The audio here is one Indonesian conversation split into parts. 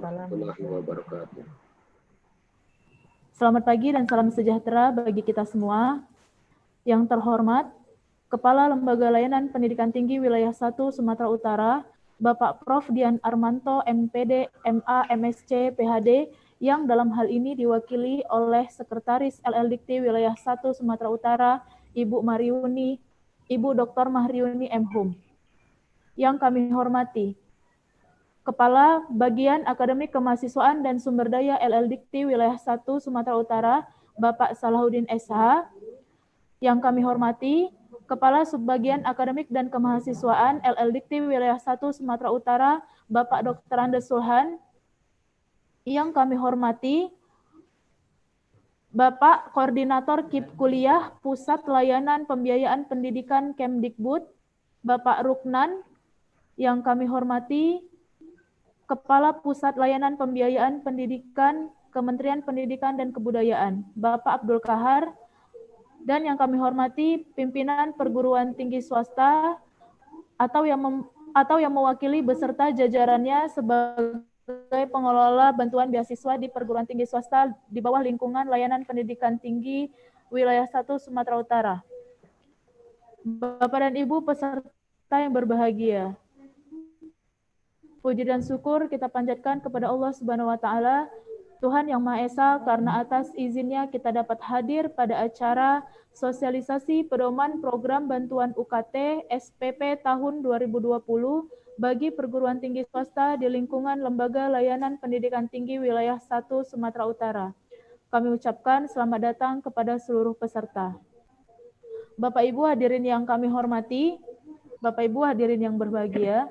warahmatullahi wabarakatuh. Selamat pagi dan salam sejahtera bagi kita semua. Yang terhormat, Kepala Lembaga Layanan Pendidikan Tinggi Wilayah 1 Sumatera Utara, Bapak Prof. Dian Armanto, MPD, MA, MSc, PhD, yang dalam hal ini diwakili oleh Sekretaris LLDikti Wilayah 1 Sumatera Utara, Ibu Dr. Mahriuni M. Hum. Yang kami hormati, Kepala Bagian Akademik Kemahasiswaan dan Sumber Daya LLDikti Wilayah 1 Sumatera Utara, Bapak Salahuddin SH. Yang kami hormati, Kepala Subbagian Akademik dan Kemahasiswaan LLDikti Wilayah 1 Sumatera Utara, Bapak Dr. Andes Sulhan. Yang kami hormati, Bapak Koordinator KIP Kuliah Pusat Layanan Pembiayaan Pendidikan Kemdikbud, Bapak Ruknan. Yang kami hormati, Kepala Pusat Layanan Pembiayaan Pendidikan Kementerian Pendidikan dan Kebudayaan, Bapak Abdul Kahar. Dan yang kami hormati, pimpinan perguruan tinggi swasta atau yang mewakili beserta jajarannya sebagai pengelola bantuan beasiswa di perguruan tinggi swasta di bawah lingkungan Layanan Pendidikan Tinggi Wilayah 1 Sumatera Utara. Bapak dan Ibu peserta yang berbahagia, puji dan syukur kita panjatkan kepada Allah Subhanahu wa Ta'ala, Tuhan Yang Maha Esa, karena atas izinnya kita dapat hadir pada acara sosialisasi pedoman program bantuan UKT SPP tahun 2020 bagi perguruan tinggi swasta di lingkungan Lembaga Layanan Pendidikan Tinggi Wilayah 1 Sumatera Utara. Kami ucapkan selamat datang kepada seluruh peserta. Bapak Ibu hadirin yang kami hormati, Bapak Ibu hadirin yang berbahagia,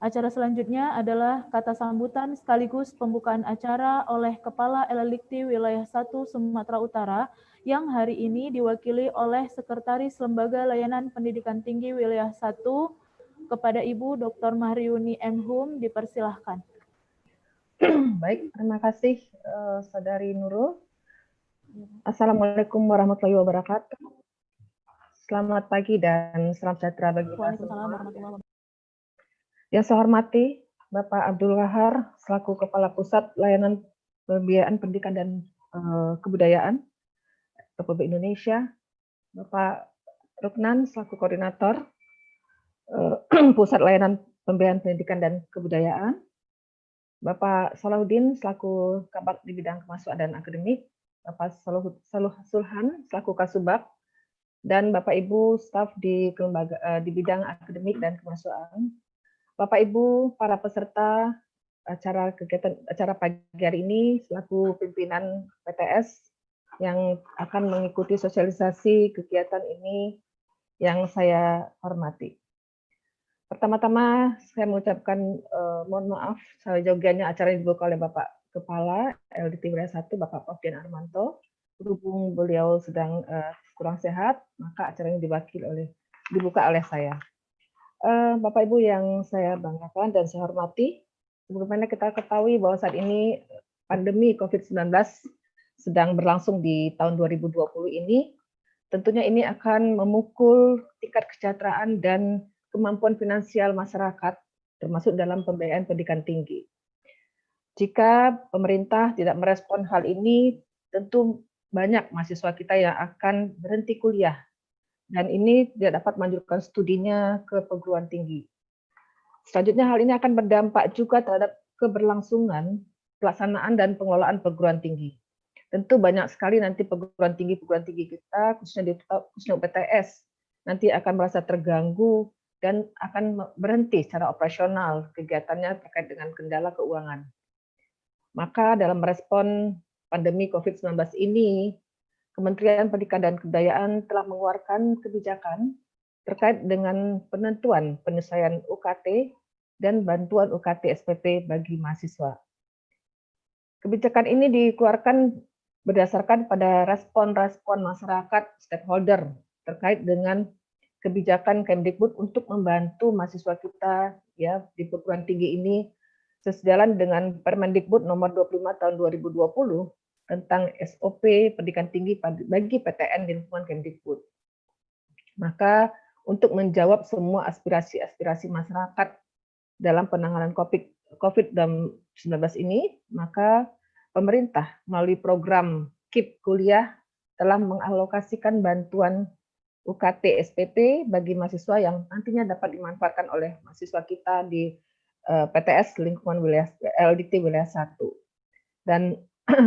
acara selanjutnya adalah kata sambutan sekaligus pembukaan acara oleh Kepala LLDikti Wilayah 1 Sumatera Utara yang hari ini diwakili oleh Sekretaris Lembaga Layanan Pendidikan Tinggi Wilayah 1 kepada Ibu Dr. Mahriuni M. Hum, dipersilahkan. Baik, terima kasih Saudari Nurul. Assalamualaikum warahmatullahi wabarakatuh. Selamat pagi dan salam sejahtera bagi kita semua. Yang saya hormati Bapak Abdul Kahar selaku Kepala Pusat Layanan Pembiayaan Pendidikan dan Kebudayaan Republik Indonesia, Bapak Ruknan selaku Koordinator Pusat Layanan Pembiayaan Pendidikan dan Kebudayaan, Bapak Salahuddin selaku Kabak di bidang kemahasiswaan dan akademik, Bapak Sulhan selaku Kasubag, dan Bapak Ibu staf di bidang akademik dan kemahasiswaan, Bapak Ibu para peserta acara pagi hari ini selaku pimpinan PTS yang akan mengikuti sosialisasi kegiatan ini yang saya hormati. Pertama-tama saya mengucapkan mohon maaf seyogianya acara yang dibuka oleh Bapak Kepala LDikti Wilayah 1 Bapak Prof. Dian Armanto. Berhubung beliau sedang kurang sehat, maka acara ini dibuka oleh saya. Bapak Ibu yang saya banggakan dan saya hormati, sebagaimana kita ketahui bahwa saat ini pandemi COVID-19 sedang berlangsung di tahun 2020 ini, tentunya ini akan memukul tingkat kesejahteraan dan kemampuan finansial masyarakat, termasuk dalam pembiayaan pendidikan tinggi. Jika pemerintah tidak merespon hal ini, tentu banyak mahasiswa kita yang akan berhenti kuliah, dan ini tidak dapat melanjutkan studinya ke perguruan tinggi. Selanjutnya hal ini akan berdampak juga terhadap keberlangsungan pelaksanaan dan pengelolaan perguruan tinggi. Tentu banyak sekali nanti perguruan tinggi kita, khususnya PTS, nanti akan merasa terganggu dan akan berhenti secara operasional kegiatannya terkait dengan kendala keuangan. Maka dalam merespon pandemi COVID-19 ini, Kementerian Pendidikan dan Kebudayaan telah mengeluarkan kebijakan terkait dengan penentuan penyesuaian UKT dan bantuan UKT SPP bagi mahasiswa. Kebijakan ini dikeluarkan berdasarkan pada respon-respon masyarakat stakeholder terkait dengan kebijakan Kemdikbud untuk membantu mahasiswa kita ya di perguruan tinggi ini sejalan dengan Permendikbud nomor 25 tahun 2020 tentang SOP pendidikan tinggi bagi PTN di lingkungan Kemdikbud. Maka untuk menjawab semua aspirasi-aspirasi masyarakat dalam penanganan COVID-19 ini, maka pemerintah melalui program KIP Kuliah telah mengalokasikan bantuan UKT SPP bagi mahasiswa yang nantinya dapat dimanfaatkan oleh mahasiswa kita di PTS lingkungan wilayah LDT wilayah 1. Dan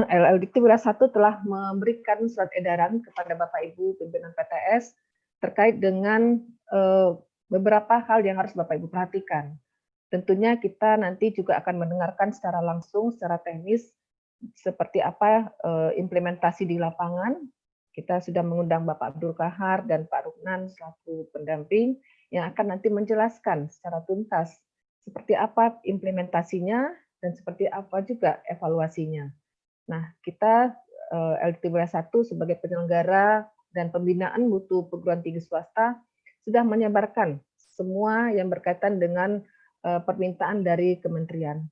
LLDT wilayah 1 telah memberikan surat edaran kepada Bapak Ibu pimpinan PTS terkait dengan beberapa hal yang harus Bapak Ibu perhatikan. Tentunya kita nanti juga akan mendengarkan secara langsung, secara teknis, seperti apa implementasi di lapangan. Kita sudah mengundang Bapak Abdul Kahar dan Pak Ruknan selaku pendamping yang akan nanti menjelaskan secara tuntas seperti apa implementasinya dan seperti apa juga evaluasinya. Nah, kita LDT Wilayah 1 sebagai penyelenggara dan pembinaan mutu perguruan tinggi swasta sudah menyebarkan semua yang berkaitan dengan permintaan dari kementerian.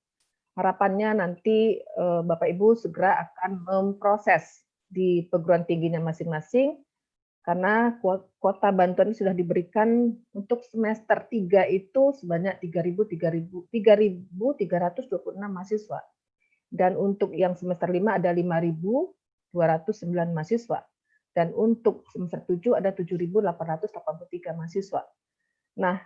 Harapannya nanti Bapak Ibu segera akan memproses di perguruan tingginya masing-masing karena kuota bantuan ini sudah diberikan untuk semester 3 itu sebanyak 3.326 mahasiswa. Dan untuk yang semester 5 ada 5.209 mahasiswa. Dan untuk semester 7 ada 7.883 mahasiswa. Nah,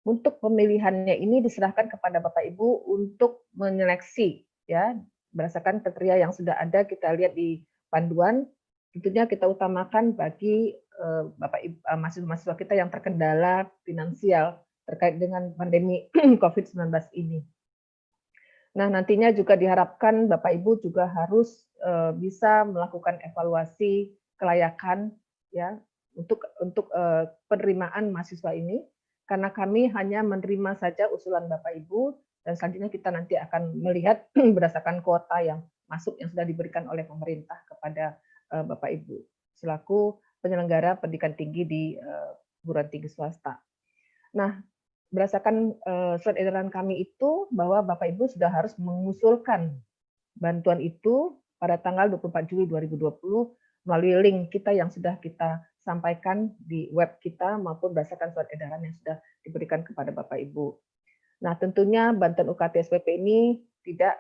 untuk pemilihannya ini diserahkan kepada Bapak Ibu untuk menyeleksi ya berdasarkan kriteria yang sudah ada. Kita lihat di panduan, tentunya kita utamakan bagi Bapak Ibu mahasiswa kita yang terkendala finansial terkait dengan pandemi COVID-19 ini. Nah, nantinya juga diharapkan Bapak Ibu juga harus bisa melakukan evaluasi kelayakan ya untuk penerimaan mahasiswa ini, karena kami hanya menerima saja usulan Bapak Ibu dan selanjutnya kita nanti akan melihat berdasarkan kuota yang masuk yang sudah diberikan oleh pemerintah kepada Bapak Ibu selaku penyelenggara pendidikan tinggi di perguruan tinggi swasta. Nah, berdasarkan surat edaran kami itu bahwa Bapak Ibu sudah harus mengusulkan bantuan itu pada tanggal 24 Juli 2020 melalui link kita yang sudah kita sampaikan di web kita maupun berdasarkan surat edaran yang sudah diberikan kepada Bapak Ibu. Nah, tentunya bantuan UKT SPP ini tidak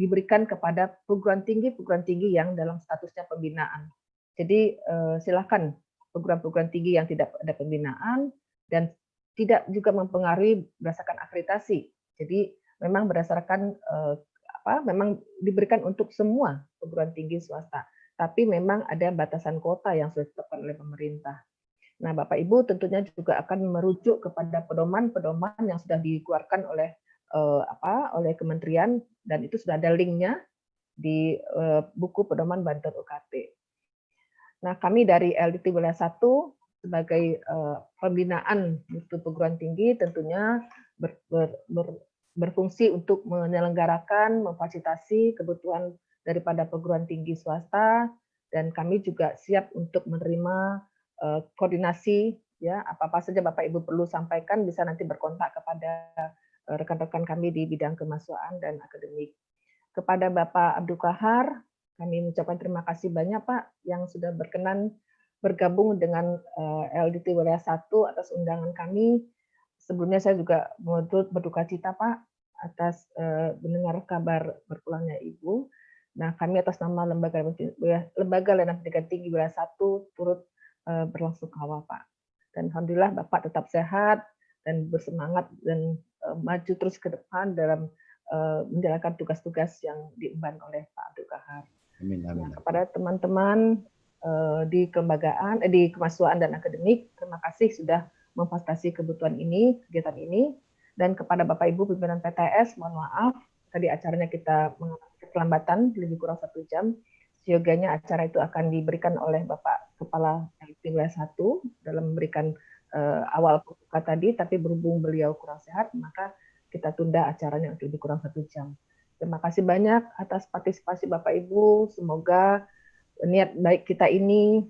diberikan kepada perguruan tinggi yang dalam statusnya pembinaan. Jadi silakan perguruan tinggi yang tidak ada pembinaan dan tidak juga mempengaruhi berdasarkan akreditasi. Jadi memang berdasarkan memang diberikan untuk semua perguruan tinggi swasta, tapi memang ada batasan kuota yang sudah ditetapkan oleh pemerintah. Nah, Bapak Ibu tentunya juga akan merujuk kepada pedoman-pedoman yang sudah dikeluarkan oleh oleh kementerian dan itu sudah ada linknya di buku pedoman bantuan UKT. Nah, kami dari LDT Wilayah 1 sebagai pembinaan mutu perguruan tinggi tentunya berfungsi untuk menyelenggarakan, memfasilitasi kebutuhan daripada perguruan tinggi swasta dan kami juga siap untuk menerima koordinasi ya apa-apa saja Bapak Ibu perlu sampaikan bisa nanti berkontak kepada rekan-rekan kami di bidang kemahasiswaan dan akademik. Kepada Bapak Abdul Kahar, kami mengucapkan terima kasih banyak Pak yang sudah berkenan bergabung dengan LDT Wilayah 1 atas undangan kami. Sebelumnya saya juga berduka cita Pak atas mendengar kabar berpulangnya Ibu. Nah, kami atas nama Lembaga Layanan Pendidikan Tinggi Wilayah 1 turut berlasungkawa Pak. Dan alhamdulillah Bapak tetap sehat dan bersemangat dan maju terus ke depan dalam menjalankan tugas-tugas yang diemban oleh Pak Abdul Kahar. Amin, amin. Nah, kepada teman-teman di kelembagaan, di kemahasiswaan dan akademik, terima kasih sudah memfasilitasi kebutuhan ini, kegiatan ini, dan kepada Bapak Ibu pimpinan PTS, mohon maaf, tadi acaranya kita mengalami keterlambatan lebih kurang 1 jam. Seyogianya acara itu akan diberikan oleh Bapak Kepala LDT Wilayah 1 dalam memberikan awal pembuka tadi, tapi berhubung beliau kurang sehat, maka kita tunda acaranya untuk lebih kurang 1 jam. Terima kasih banyak atas partisipasi Bapak Ibu. Semoga niat baik kita ini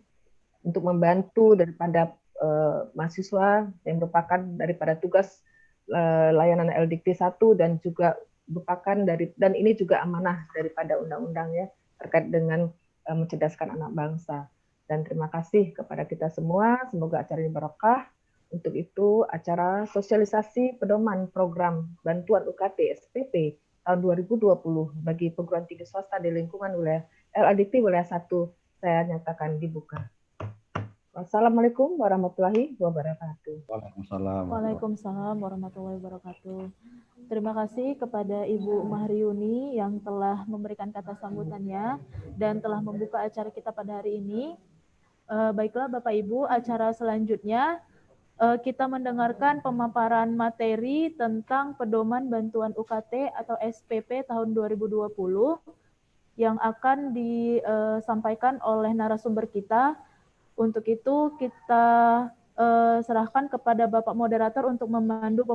untuk membantu daripada mahasiswa yang merupakan daripada tugas layanan LDT 1 dan juga merupakan dan ini juga amanah daripada undang-undang ya terkait dengan mencerdaskan anak bangsa. Dan terima kasih kepada kita semua. Semoga acara ini barokah. Untuk itu, acara sosialisasi pedoman program bantuan UKT SPP tahun 2020 bagi perguruan tinggi swasta di lingkungan wilayah LADP wilayah 1 saya nyatakan dibuka. Wassalamualaikum warahmatullahi wabarakatuh. Waalaikumsalam warahmatullahi wabarakatuh. Terima kasih kepada Ibu Mahriuni yang telah memberikan kata sambutannya dan telah membuka acara kita pada hari ini. Baiklah Bapak Ibu, acara selanjutnya kita mendengarkan pemaparan materi tentang pedoman bantuan UKT atau SPP tahun 2020 yang akan disampaikan oleh narasumber kita. Untuk itu kita serahkan kepada Bapak Moderator untuk memandu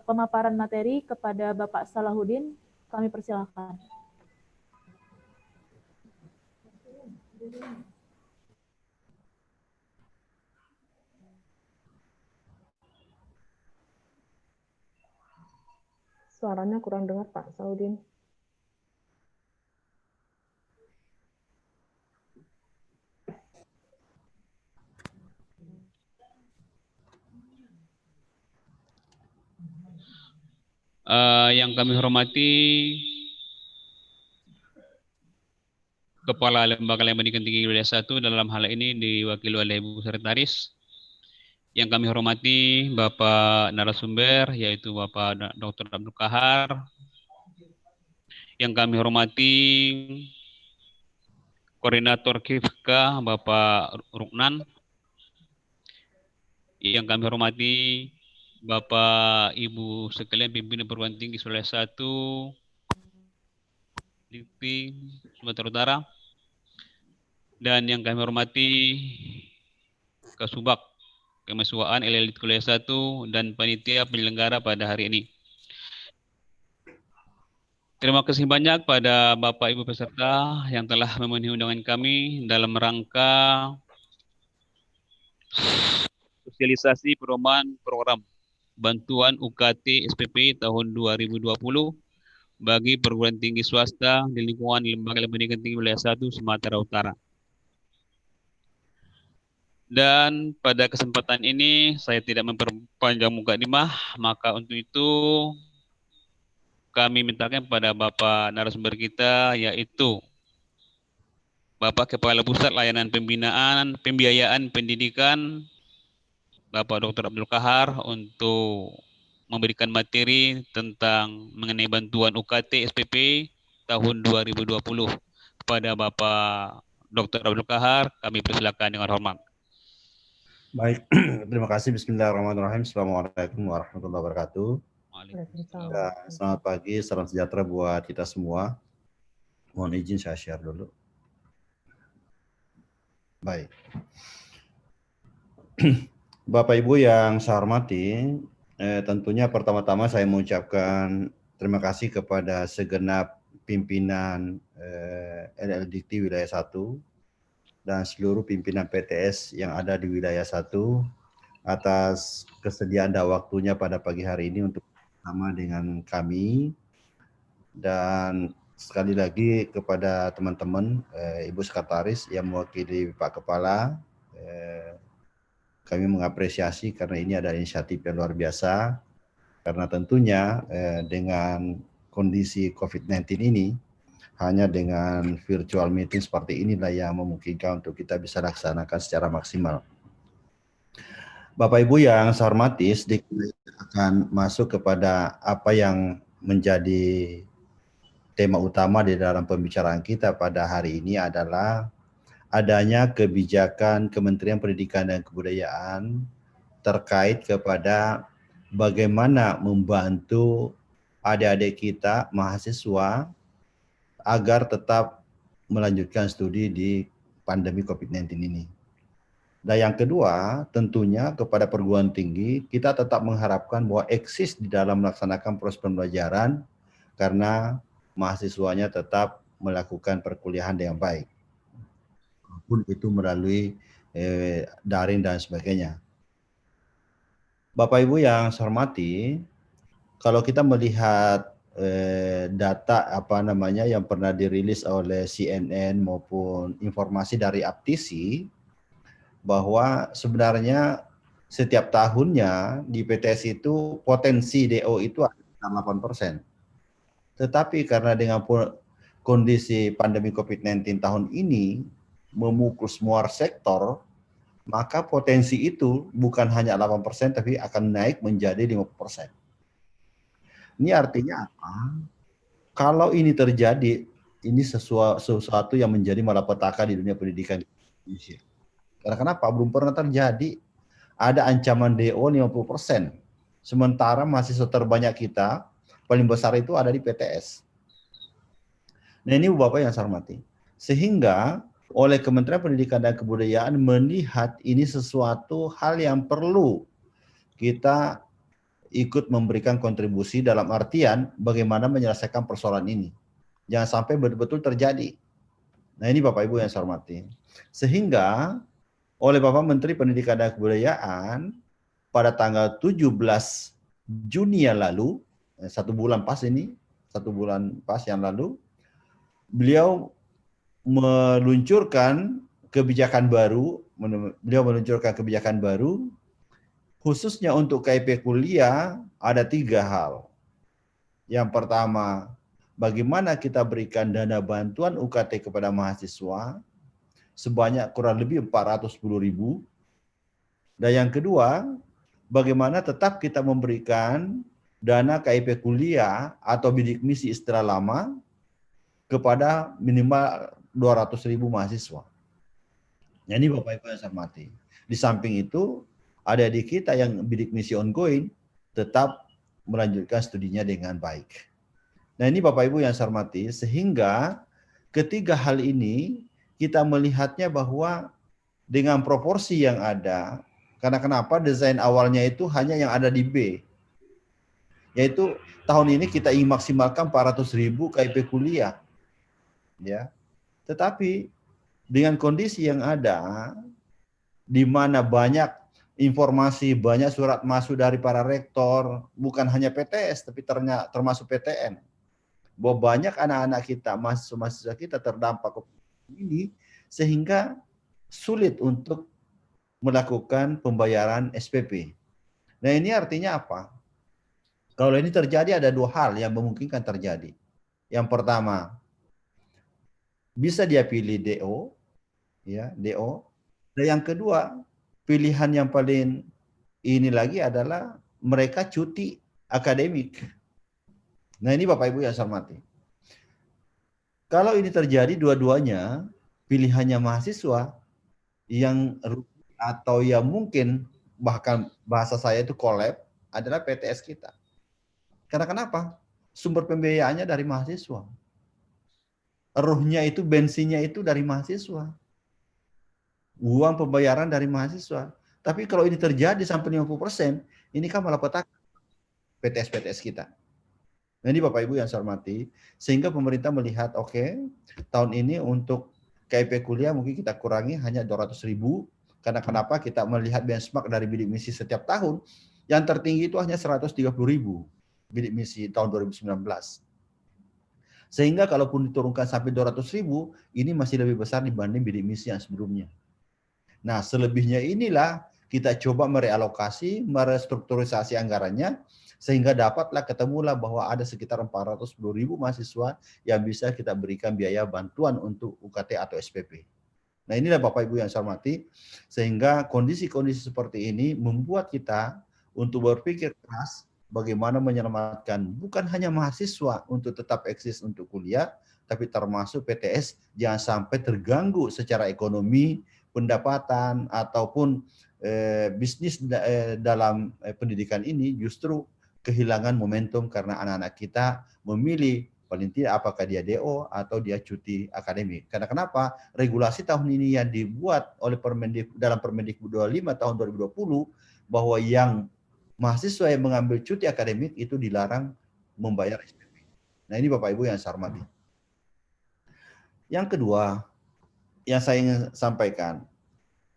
pemaparan materi kepada Bapak Salahuddin. Kami persilahkan. Suaranya kurang dengar Pak Salahuddin. Yang kami hormati Kepala Lembaga Pendidikan Tinggi Wilayah 1 dalam hal ini diwakili oleh Ibu Sekretaris. Yang kami hormati Bapak narasumber yaitu Bapak Dr. Abdul Kahar. Yang kami hormati Koordinator KIFK Bapak Ruknan. Yang kami hormati Bapak Ibu sekalian pimpinan perguruan tinggi Sulawesi 1 LIPI Sumatera Utara, dan yang kami hormati Kasubag Kemahasiswaan LLIT Kuliah 1 dan panitia penyelenggara pada hari ini. Terima kasih banyak pada Bapak Ibu peserta yang telah memenuhi undangan kami dalam rangka sosialisasi pedoman program bantuan UKT SPP tahun 2020 bagi perguruan tinggi swasta di lingkungan Lembaga Pendidikan Tinggi Wilayah 1 Sumatera Utara. Dan pada kesempatan ini saya tidak memperpanjang mukadimah, maka untuk itu kami mintakan kepada Bapak narasumber kita yaitu Bapak Kepala Pusat Layanan Pembiayaan Pendidikan Bapak Dr. Abdul Kahar untuk memberikan materi tentang mengenai bantuan UKT SPP tahun 2020 kepada Bapak Dr. Abdul Kahar. Kami persilakan dengan hormat. Baik, terima kasih. Bismillahirrahmanirrahim. Assalamualaikum warahmatullahi wabarakatuh. Ya, selamat pagi, salam sejahtera buat kita semua. Mohon izin saya share dulu. Baik. Bapak Ibu yang saya hormati, tentunya pertama-tama saya mengucapkan terima kasih kepada segenap pimpinan LLDT Wilayah 1 dan seluruh pimpinan PTS yang ada di Wilayah 1 atas kesediaan dan waktunya pada pagi hari ini untuk bersama dengan kami. Dan sekali lagi kepada teman-teman Ibu Sekretaris yang mewakili Pak Kepala, kami mengapresiasi karena ini adalah inisiatif yang luar biasa, karena tentunya dengan kondisi COVID-19 ini, hanya dengan virtual meeting seperti inilah yang memungkinkan untuk kita bisa laksanakan secara maksimal. Bapak Ibu yang saya hormati, sedikit akan masuk kepada apa yang menjadi tema utama di dalam pembicaraan kita pada hari ini adalah adanya kebijakan Kementerian Pendidikan dan Kebudayaan terkait kepada bagaimana membantu adik-adik kita mahasiswa agar tetap melanjutkan studi di pandemi COVID-19 ini. Dan yang kedua, tentunya kepada perguruan tinggi, kita tetap mengharapkan bahwa eksis di dalam melaksanakan proses pembelajaran karena mahasiswanya tetap melakukan perkuliahan dengan baik. Pun itu melalui daring dan sebagainya. Bapak Ibu yang saya hormati, kalau kita melihat data yang pernah dirilis oleh CNN maupun informasi dari Aptisi, bahwa sebenarnya setiap tahunnya di PTS itu potensi DO itu ada 8%. Tetapi karena dengan kondisi pandemi COVID-19 tahun ini memukul semua sektor, maka potensi itu bukan hanya 8% tapi akan naik menjadi 50%. Ini artinya apa? Kalau ini terjadi, ini sesuatu yang menjadi malapetaka di dunia pendidikan Indonesia. Karena kenapa? Belum pernah terjadi ada ancaman DO 50%. Sementara mahasiswa terbanyak kita, paling besar itu ada di PTS. Nah ini Bapak yang saya hormati. Sehingga oleh Kementerian Pendidikan dan Kebudayaan melihat ini sesuatu hal yang perlu kita ikut memberikan kontribusi dalam artian bagaimana menyelesaikan persoalan ini. Jangan sampai betul-betul terjadi. Nah ini Bapak Ibu yang saya hormati. Sehingga oleh Bapak Menteri Pendidikan dan Kebudayaan pada tanggal 17 Juni yang lalu, 1 bulan pas ini, 1 bulan pas yang lalu, beliau meluncurkan kebijakan baru, khususnya untuk KIP kuliah ada 3 hal. Yang pertama, bagaimana kita berikan dana bantuan UKT kepada mahasiswa sebanyak kurang lebih 410.000. Dan yang kedua, bagaimana tetap kita memberikan dana KIP kuliah atau bidik misi istilah lama kepada minimal 200.000 mahasiswa. Nah, ini Bapak Ibu yang saya hormati. Di samping itu, ada di kita yang bidik misi ongoing tetap melanjutkan studinya dengan baik. Nah, ini Bapak Ibu yang saya hormati, sehingga ketiga hal ini kita melihatnya bahwa dengan proporsi yang ada, karena kenapa desain awalnya itu hanya yang ada di B, yaitu tahun ini kita ingin maksimalkan 400.000 KIP kuliah, ya. Tetapi dengan kondisi yang ada, di mana banyak informasi, banyak surat masuk dari para rektor, bukan hanya PTS, tapi termasuk PTN, bahwa banyak anak-anak kita, mahasiswa kita terdampak ini, sehingga sulit untuk melakukan pembayaran SPP. Nah ini artinya apa? Kalau ini terjadi ada 2 hal yang memungkinkan terjadi. Yang pertama, bisa dia pilih DO, ya DO. Dan yang kedua, pilihan yang paling ini lagi adalah mereka cuti akademik. Nah ini Bapak Ibu yang saya hormati. Kalau ini terjadi dua-duanya, pilihannya mahasiswa yang atau yang mungkin bahkan bahasa saya itu collab adalah PTS kita. Karena kenapa? Sumber pembiayaannya dari mahasiswa. Ruhnya itu, bensinnya itu dari mahasiswa. Uang pembayaran dari mahasiswa. Tapi kalau ini terjadi sampai 50%, ini kan malah petaka PTS-PTS kita. Nah ini Bapak Ibu yang saya hormati, sehingga pemerintah melihat oke, tahun ini untuk KIP kuliah mungkin kita kurangi hanya 200.000, karena kenapa kita melihat benchmark dari bidik misi setiap tahun, yang tertinggi itu hanya 130.000 bidik misi tahun 2019. Sehingga kalaupun diturunkan sampai 200.000, ini masih lebih besar dibanding bidik misi yang sebelumnya. Nah selebihnya inilah kita coba merealokasi, merestrukturisasi anggarannya, sehingga dapatlah ketemulah bahwa ada sekitar 410.000 mahasiswa yang bisa kita berikan biaya bantuan untuk UKT atau SPP. Nah inilah Bapak Ibu yang saya hormati, sehingga kondisi-kondisi seperti ini membuat kita untuk berpikir keras bagaimana menyelamatkan bukan hanya mahasiswa untuk tetap eksis untuk kuliah, tapi termasuk PTS jangan sampai terganggu secara ekonomi, pendapatan, ataupun bisnis dalam pendidikan ini justru kehilangan momentum karena anak-anak kita memilih paling tidak apakah dia DO atau dia cuti akademik. Karena kenapa? Regulasi tahun ini yang dibuat oleh dalam Permendikbud 25 tahun 2020 bahwa yang mahasiswa yang mengambil cuti akademik itu dilarang membayar SPP. Nah ini Bapak Ibu yang saya hormati. Yang kedua yang saya ingin sampaikan,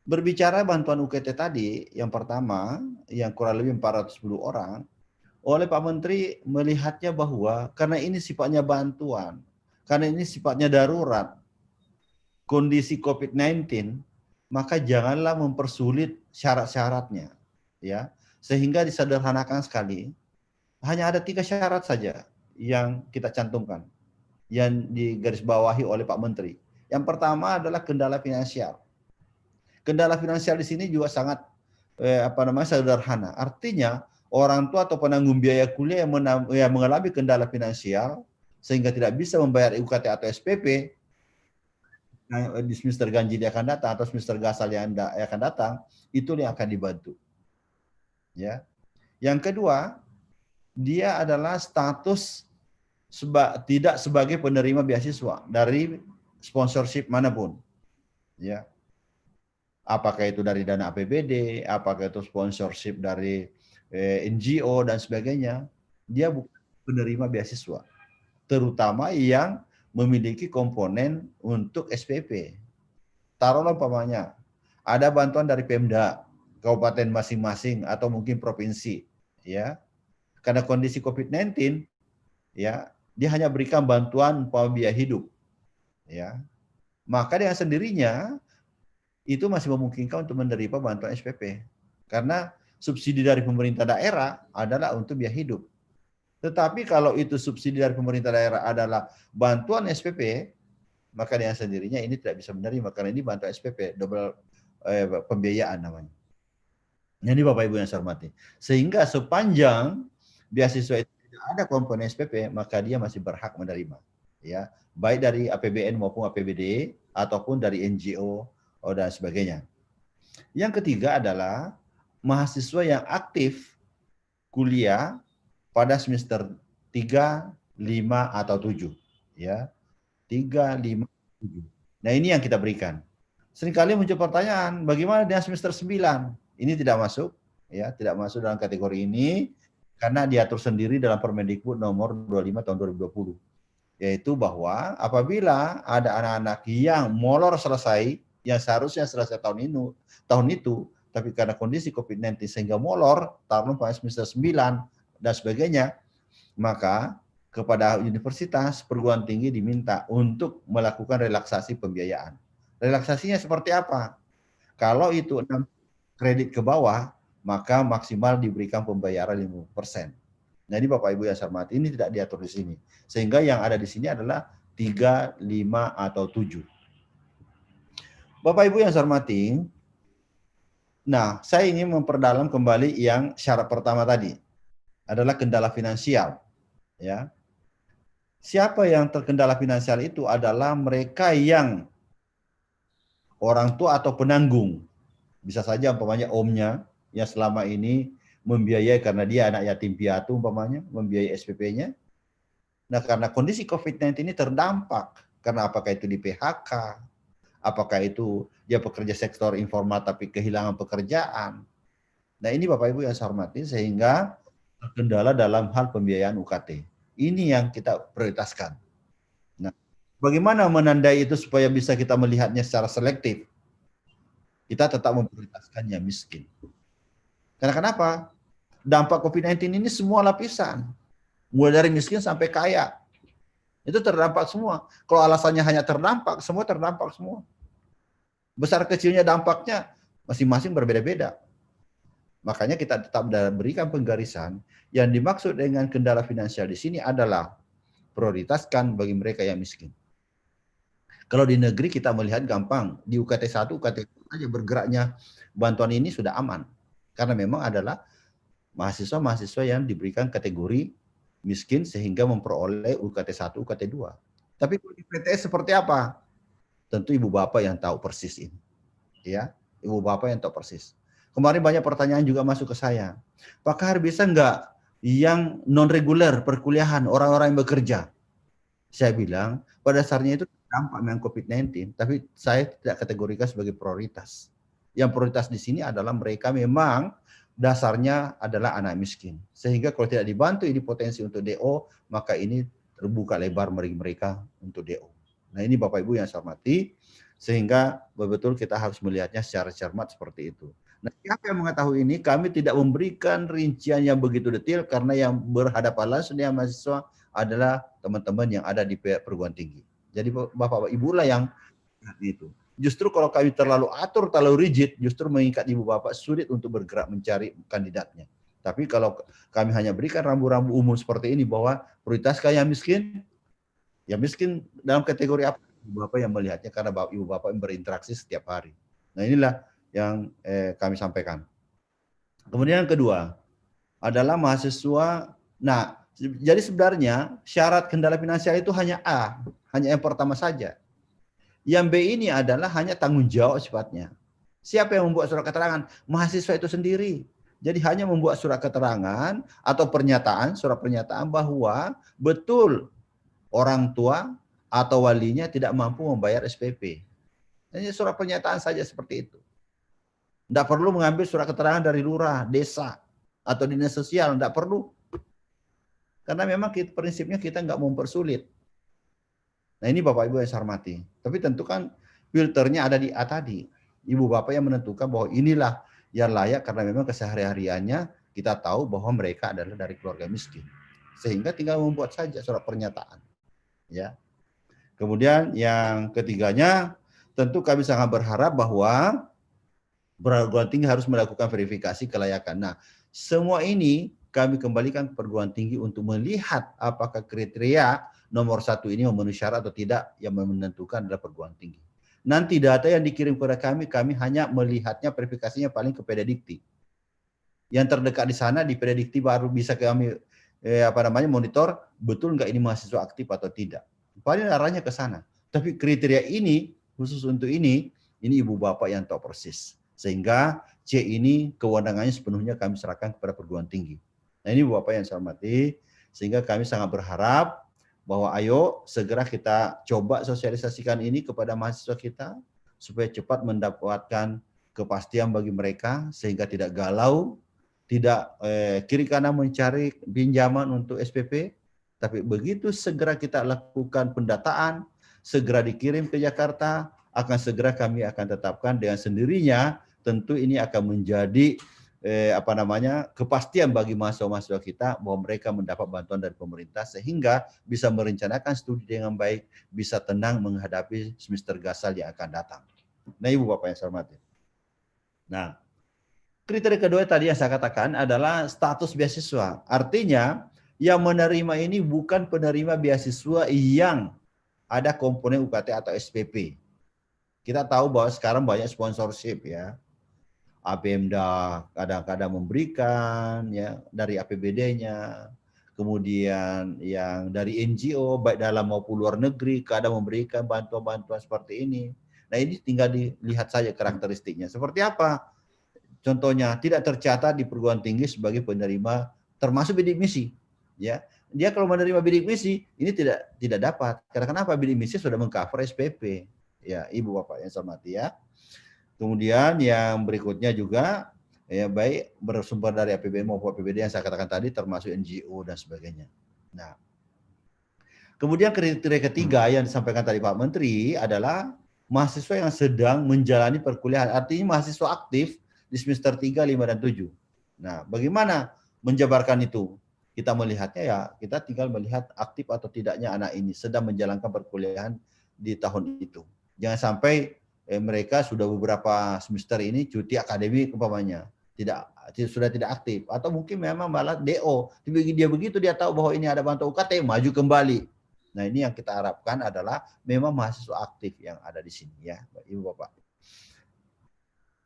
berbicara bantuan UKT tadi, yang pertama yang kurang lebih 410 orang, oleh Pak Menteri melihatnya bahwa karena ini sifatnya bantuan, karena ini sifatnya darurat, kondisi COVID-19, maka janganlah mempersulit syarat-syaratnya. ya, sehingga disederhanakan sekali. Hanya ada 3 syarat saja yang kita cantumkan, yang digarisbawahi oleh Pak Menteri. Yang pertama adalah kendala finansial. Kendala finansial di sini juga sangat sederhana. Artinya orang tua atau penanggung biaya kuliah yang mengalami kendala finansial sehingga tidak bisa membayar UKT atau SPP di semester ganjil yang akan datang atau semester gasal yang akan datang, itu yang akan dibantu. Ya. Yang kedua, dia adalah status tidak sebagai penerima beasiswa dari sponsorship manapun. Ya. Apakah itu dari dana APBD, apakah itu sponsorship dari NGO dan sebagainya, dia bukan penerima beasiswa. Terutama yang memiliki komponen untuk SPP. Taruhlah umpamanya ada bantuan dari Pemda, kabupaten masing-masing atau mungkin provinsi, ya. Karena kondisi COVID-19, ya, dia hanya berikan bantuan biaya hidup, ya. Maka dengan sendirinya itu masih memungkinkan untuk menerima bantuan SPP. Karena subsidi dari pemerintah daerah adalah untuk biaya hidup. Tetapi kalau itu subsidi dari pemerintah daerah adalah bantuan SPP, maka dengan sendirinya ini tidak bisa menerima karena ini bantuan SPP, double pembiayaan namanya. Jadi Bapak Ibu yang saya hormati. Sehingga sepanjang beasiswa itu tidak ada komponen SPP, maka dia masih berhak menerima. Ya, baik dari APBN maupun APBD ataupun dari NGO dan sebagainya. Yang ketiga adalah mahasiswa yang aktif kuliah pada semester 3, 5, atau 7. Ya. 3, 5, 7. Nah ini yang kita berikan. Seringkali muncul pertanyaan, bagaimana dengan semester 9? Ini tidak masuk, ya, tidak masuk dalam kategori ini, karena diatur sendiri dalam Permendikbud nomor 25 tahun 2020. Yaitu bahwa apabila ada anak-anak yang molor selesai, yang seharusnya selesai tahun itu, tapi karena kondisi COVID-19 sehingga molor, taruh pada semester 9, dan sebagainya, maka kepada universitas perguruan tinggi diminta untuk melakukan relaksasi pembiayaan. Relaksasinya seperti apa? Kalau itu 6 kredit ke bawah, maka maksimal diberikan pembayaran 50%. Jadi Bapak Ibu yang saya hormati, ini tidak diatur di sini. Sehingga yang ada di sini adalah 3, 5, atau 7. Bapak Ibu yang saya hormati, nah saya ingin memperdalam kembali yang syarat pertama tadi. Adalah kendala finansial, ya. Siapa yang terkendala finansial itu adalah mereka yang orang tua atau penanggung. Bisa saja umpamanya omnya yang selama ini membiayai karena dia anak yatim piatu umpamanya, membiayai SPP-nya. Nah, karena kondisi COVID-19 ini terdampak karena apakah itu di PHK, apakah itu dia pekerja sektor informal tapi kehilangan pekerjaan. Nah, ini Bapak Ibu yang saya hormati sehingga terkendala dalam hal pembiayaan UKT. Ini yang kita prioritaskan. Nah, bagaimana menandai itu supaya bisa kita melihatnya secara selektif? Kita tetap memprioritaskannya miskin. Karena kenapa? Dampak COVID-19 ini semua lapisan. Mulai dari miskin sampai kaya. Itu terdampak semua. Kalau alasannya hanya terdampak, semua terdampak semua. Besar kecilnya dampaknya masing-masing berbeda-beda. Makanya kita tetap berikan penggarisan yang dimaksud dengan kendala finansial di sini adalah prioritaskan bagi mereka yang miskin. Kalau di negeri kita melihat gampang, di UKT 1, UKT 2 aja bergeraknya bantuan ini sudah aman. Karena memang adalah mahasiswa-mahasiswa yang diberikan kategori miskin sehingga memperoleh UKT 1, UKT 2. Tapi di PTS seperti apa? Tentu ibu bapak yang tahu persis ini. Ya, ibu bapak yang tahu persis. Kemarin banyak pertanyaan juga masuk ke saya. Pak Kahar, bisa nggak yang non-reguler perkuliahan, orang-orang yang bekerja? Saya bilang, pada dasarnya itu dampak dengan COVID-19, tapi saya tidak kategorikan sebagai prioritas. Yang prioritas di sini adalah mereka memang dasarnya adalah anak miskin. Sehingga kalau tidak dibantu ini potensi untuk DO, maka ini terbuka lebar bagi mereka untuk DO. Nah ini Bapak Ibu yang saya hormati, sehingga betul-betul kita harus melihatnya secara cermat seperti itu. Nah, siapa yang mengetahui ini? Kami tidak memberikan rincian yang begitu detail karena yang berhadapan langsung dengan mahasiswa adalah teman-teman yang ada di perguruan tinggi. Jadi Bapak Ibu lah yang itu. Justru kalau kami terlalu atur, terlalu rigid, justru mengikat ibu bapak sulit untuk bergerak mencari kandidatnya. Tapi kalau kami hanya berikan rambu-rambu umum seperti ini bahwa prioritaskah yang miskin? Ya miskin dalam kategori apa? Ibu bapak yang melihatnya karena ibu bapak yang berinteraksi setiap hari. Nah inilah yang kami sampaikan. Kemudian yang kedua adalah mahasiswa. Nah, jadi sebenarnya syarat kendala finansial itu hanya A, hanya yang pertama saja. Yang B ini adalah hanya tanggung jawab sifatnya. Siapa yang membuat surat keterangan? Mahasiswa itu sendiri. Jadi hanya membuat surat keterangan atau pernyataan, surat pernyataan bahwa betul orang tua atau walinya tidak mampu membayar SPP. Hanya surat pernyataan saja seperti itu. Tidak perlu mengambil surat keterangan dari lurah, desa, atau dinas sosial. Tidak perlu. Karena memang prinsipnya kita nggak mempersulit. Nah ini Bapak Ibu yang saya hormati. Tapi tentu kan filternya ada di A tadi. Ibu Bapak yang menentukan bahwa inilah yang layak karena memang kesehari-hariannya kita tahu bahwa mereka adalah dari keluarga miskin. Sehingga tinggal membuat saja surat pernyataan. Ya. Kemudian yang ketiganya tentu kami sangat berharap bahwa perguruan tinggi harus melakukan verifikasi kelayakan. Nah, semua ini kami kembalikan ke perguruan tinggi untuk melihat apakah kriteria nomor 1 ini memenuhi syarat atau tidak, yang menentukan adalah perguruan tinggi. Nanti data yang dikirim kepada kami hanya melihatnya verifikasinya paling ke Pedadikti. Yang terdekat di sana di Pedadikti baru bisa kami monitor betul nggak ini mahasiswa aktif atau tidak. Paling arahnya ke sana. Tapi kriteria ini khusus untuk ini ibu bapak yang tahu persis. Sehingga C ini kewenangannya sepenuhnya kami serahkan kepada perguruan tinggi. Nah ini bapak yang saya hormati, sehingga kami sangat berharap bahwa ayo segera kita coba sosialisasikan ini kepada mahasiswa kita supaya cepat mendapatkan kepastian bagi mereka sehingga tidak galau, tidak kiri kanan mencari pinjaman untuk SPP, tapi begitu segera kita lakukan pendataan, segera dikirim ke Jakarta, akan segera kami akan tetapkan dengan sendirinya. Tentu ini akan menjadi kepastian bagi mahasiswa-mahasiswa kita bahwa mereka mendapat bantuan dari pemerintah sehingga bisa merencanakan studi dengan baik, bisa tenang menghadapi semester gasal yang akan datang. Nah, Ibu Bapak yang saya hormati. Nah, kriteria kedua tadi yang saya katakan adalah status beasiswa. Artinya yang menerima ini bukan penerima beasiswa yang ada komponen UKT atau SPP. Kita tahu bahwa sekarang banyak sponsorship ya. APMDA kadang-kadang memberikan ya dari APBD-nya, kemudian yang dari NGO baik dalam maupun luar negeri kadang memberikan bantuan-bantuan seperti ini. Nah ini tinggal dilihat saja karakteristiknya seperti apa. Contohnya tidak tercatat di perguruan tinggi sebagai penerima termasuk bidik misi, ya. Dia kalau menerima bidik misi ini tidak dapat. Karena kenapa? Bidik misi sudah mengcover SPP, ya Ibu Bapak yang saya hormati ya. Kemudian yang berikutnya juga ya baik bersumber dari APBN maupun APBD yang saya katakan tadi termasuk NGO dan sebagainya. Nah, kemudian kriteria ketiga yang disampaikan tadi Pak Menteri adalah mahasiswa yang sedang menjalani perkuliahan. Artinya mahasiswa aktif di semester 3, 5, dan 7. Nah, bagaimana menjabarkan itu? Kita melihatnya ya, kita tinggal melihat aktif atau tidaknya anak ini sedang menjalankan perkuliahan di tahun itu. Jangan sampai mereka sudah beberapa semester ini cuti akademik umpamanya, sudah tidak aktif, atau mungkin memang malah DO. Dia begitu dia tahu bahwa ini ada bantuan UKT, maju kembali. Nah ini yang kita harapkan adalah memang mahasiswa aktif yang ada di sini ya, Ibu Bapak.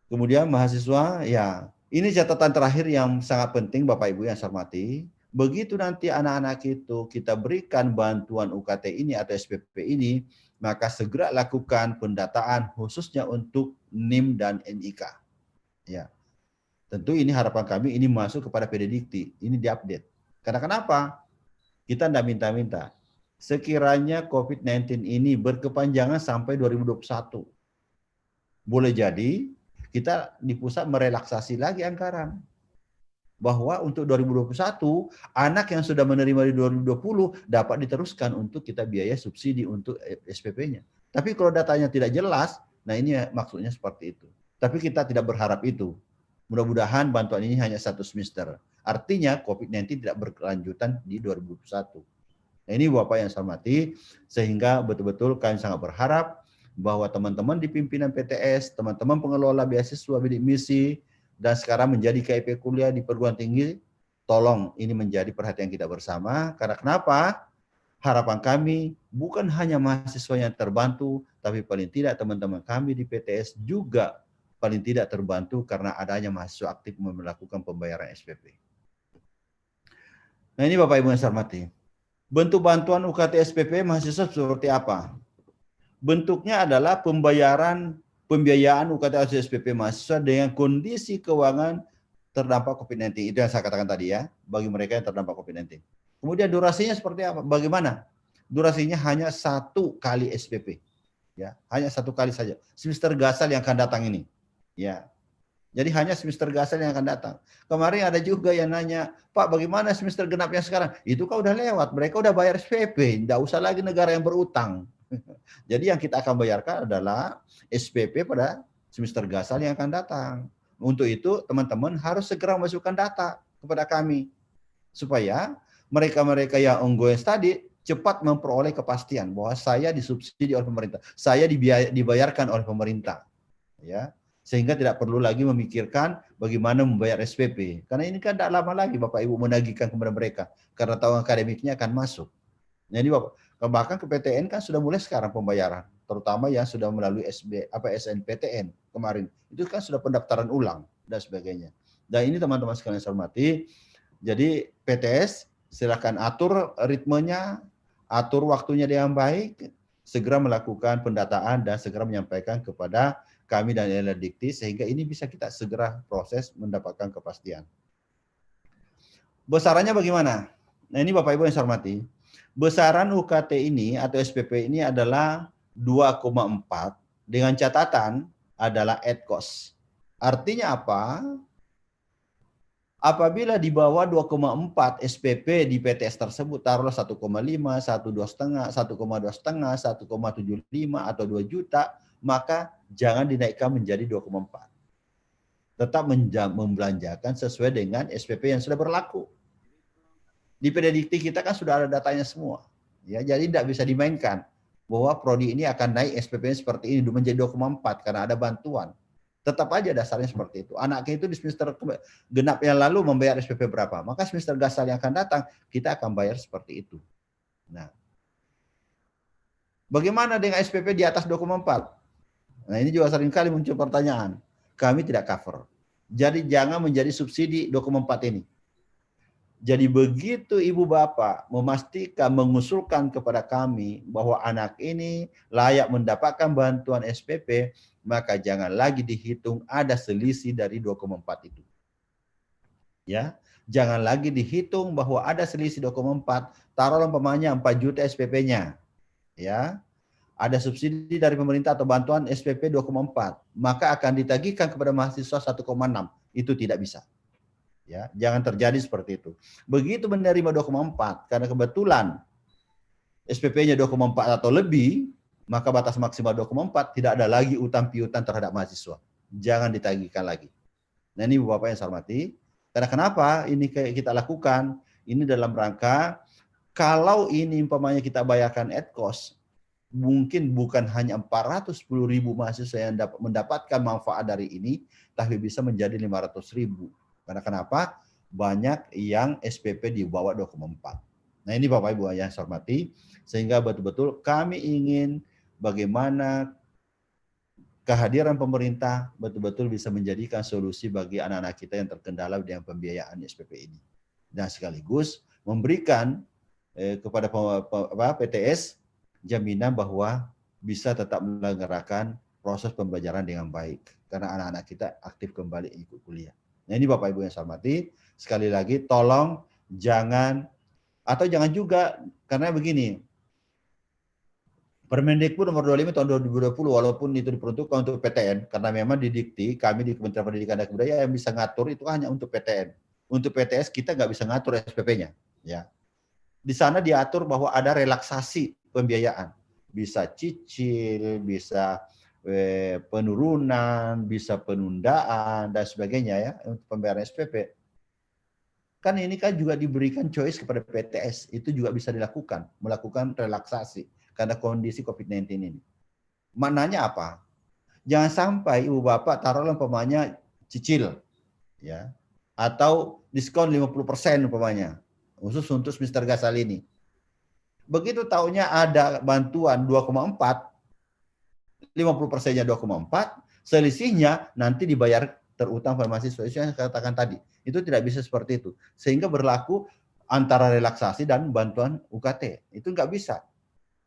Kemudian mahasiswa ya, ini catatan terakhir yang sangat penting Bapak Ibu yang saya hormati. Begitu nanti anak-anak itu kita berikan bantuan UKT ini atau SPP ini, maka segera lakukan pendataan khususnya untuk NIM dan NIK. Ya. Tentu ini harapan kami ini masuk kepada Pedadikti, ini diupdate. Karena kenapa? Kita tidak minta-minta. Sekiranya COVID-19 ini berkepanjangan sampai 2021. Boleh jadi kita di pusat merelaksasi lagi anggaran. Bahwa untuk 2021 anak yang sudah menerima di 2020 dapat diteruskan untuk kita biaya subsidi untuk SPP-nya. Tapi kalau datanya tidak jelas, nah ini maksudnya seperti itu. Tapi kita tidak berharap itu. Mudah-mudahan bantuan ini hanya 1 semester. Artinya COVID-19 tidak berkelanjutan di 2021. Nah ini Bapak yang saya hormati, sehingga betul-betul kami sangat berharap bahwa teman-teman di pimpinan PTS, teman-teman pengelola beasiswa bidik misi, dan sekarang menjadi KIP kuliah di perguruan tinggi, tolong ini menjadi perhatian kita bersama. Karena kenapa? Harapan kami bukan hanya mahasiswa yang terbantu, tapi paling tidak teman-teman kami di PTS juga paling tidak terbantu karena adanya mahasiswa aktif melakukan pembayaran SPP. Nah ini Bapak Ibu yang saya hormati. Bentuk bantuan UKT SPP mahasiswa seperti apa? Bentuknya adalah pembiayaan UKT SPP mahasiswa dengan kondisi keuangan terdampak COVID-19. Itu yang saya katakan tadi ya, bagi mereka yang terdampak COVID-19. Kemudian durasinya seperti apa? Bagaimana? Durasinya hanya 1 kali SPP. Ya, hanya 1 kali saja. Semester gasal yang akan datang ini. Ya. Jadi hanya semester gasal yang akan datang. Kemarin ada juga yang nanya, Pak bagaimana semester genapnya sekarang? Itu kan udah lewat, mereka udah bayar SPP, tidak usah lagi negara yang berutang. Jadi yang kita akan bayarkan adalah SPP pada semester gasal yang akan datang. Untuk itu teman-teman harus segera masukkan data kepada kami. Supaya mereka-mereka yang ongoing study cepat memperoleh kepastian bahwa saya disubsidi oleh pemerintah, saya dibayarkan oleh pemerintah, ya, sehingga tidak perlu lagi memikirkan bagaimana membayar SPP, karena ini kan tidak lama lagi Bapak Ibu menagihkan kepada mereka, karena tahun akademiknya akan masuk. Jadi bahkan ke PTN kan sudah mulai sekarang pembayaran, terutama yang sudah melalui SNPTN kemarin, itu kan sudah pendaftaran ulang dan sebagainya. Dan ini teman-teman sekalian saya hormati. Jadi PTS silakan atur ritmenya, atur waktunya dengan baik, segera melakukan pendataan dan segera menyampaikan kepada kami dan LLDikti sehingga ini bisa kita segera proses mendapatkan kepastian. Besarannya bagaimana? Nah ini Bapak Ibu yang saya hormati, besaran UKT ini atau SPP ini adalah 2,4 dengan catatan adalah at cost. Artinya apa? Apabila di bawah 2,4 SPP di PTS tersebut, taruhlah 1,5, 1,2,5, 1,2,5, 1,75 atau 2 juta, maka jangan dinaikkan menjadi 2,4. Tetap membelanjakan sesuai dengan SPP yang sudah berlaku. Di PDDikti kita kan sudah ada datanya semua. Ya, jadi tidak bisa dimainkan bahwa prodi ini akan naik SPP-nya seperti ini menjadi 2,4 karena ada bantuan. Tetap aja dasarnya seperti itu. Anaknya itu di semester genap yang lalu membayar SPP berapa, maka semester gasal yang akan datang kita akan bayar seperti itu. Nah, bagaimana dengan SPP di atas 2,4? Nah ini juga seringkali muncul pertanyaan. Kami tidak cover. Jadi jangan menjadi subsidi 2,4 ini. Jadi begitu ibu bapak memastikan, mengusulkan kepada kami bahwa anak ini layak mendapatkan bantuan SPP, maka jangan lagi dihitung ada selisih dari 2,4 itu. Ya, jangan lagi dihitung bahwa ada selisih 2,4, taruhlah umpamanya 4 juta SPP-nya. Ya. Ada subsidi dari pemerintah atau bantuan SPP 2,4, maka akan ditagihkan kepada mahasiswa 1,6. Itu tidak bisa. Ya, jangan terjadi seperti itu. Begitu menerima 2,4 karena kebetulan SPP-nya 2,4 atau lebih, maka batas maksimal 2,4 tidak ada lagi utang piutang terhadap mahasiswa. Jangan ditagihkan lagi. Nah ini Bapak yang saya hormati. Karena kenapa ini kita lakukan? Ini dalam rangka kalau ini umpamanya kita bayarkan at cost, mungkin bukan hanya 410.000 mahasiswa yang mendapatkan manfaat dari ini, tapi bisa menjadi 500.000. Karena kenapa? Banyak yang SPP di bawah 2,4. Nah ini Bapak Ibu yang saya hormati, sehingga betul-betul kami ingin bagaimana kehadiran pemerintah betul-betul bisa menjadikan solusi bagi anak-anak kita yang terkendala dengan pembiayaan SPP ini. Dan sekaligus memberikan kepada PTS jaminan bahwa bisa tetap menyelenggarakan proses pembelajaran dengan baik. Karena anak-anak kita aktif kembali ikut kuliah. Nah ini Bapak Ibu yang saya hormati, sekali lagi tolong jangan juga, karena begini, Permendikbud nomor 25 tahun 2020 walaupun itu diperuntukkan untuk PTN, karena memang di Dikti, kami di Kementerian Pendidikan dan Kebudayaan yang bisa ngatur itu hanya untuk PTN. Untuk PTS kita nggak bisa ngatur SPP-nya. Ya. Di sana diatur bahwa ada relaksasi pembiayaan. Bisa cicil, bisa penurunan, bisa penundaan, dan sebagainya ya untuk pembayaran SPP. Kan ini kan juga diberikan choice kepada PTS, itu juga bisa dilakukan, melakukan relaksasi karena kondisi COVID-19 ini. Maknanya apa? Jangan sampai ibu bapak taruhlah umpamanya cicil, ya, atau diskon 50% umpamanya, khusus untuk semester gasal ini. Begitu tahunya ada bantuan 2,4, 50%-nya 2,4, selisihnya nanti dibayar terutang pada mahasiswa. Itu yang saya katakan tadi. Itu tidak bisa seperti itu. Sehingga berlaku antara relaksasi dan bantuan UKT. Itu nggak bisa.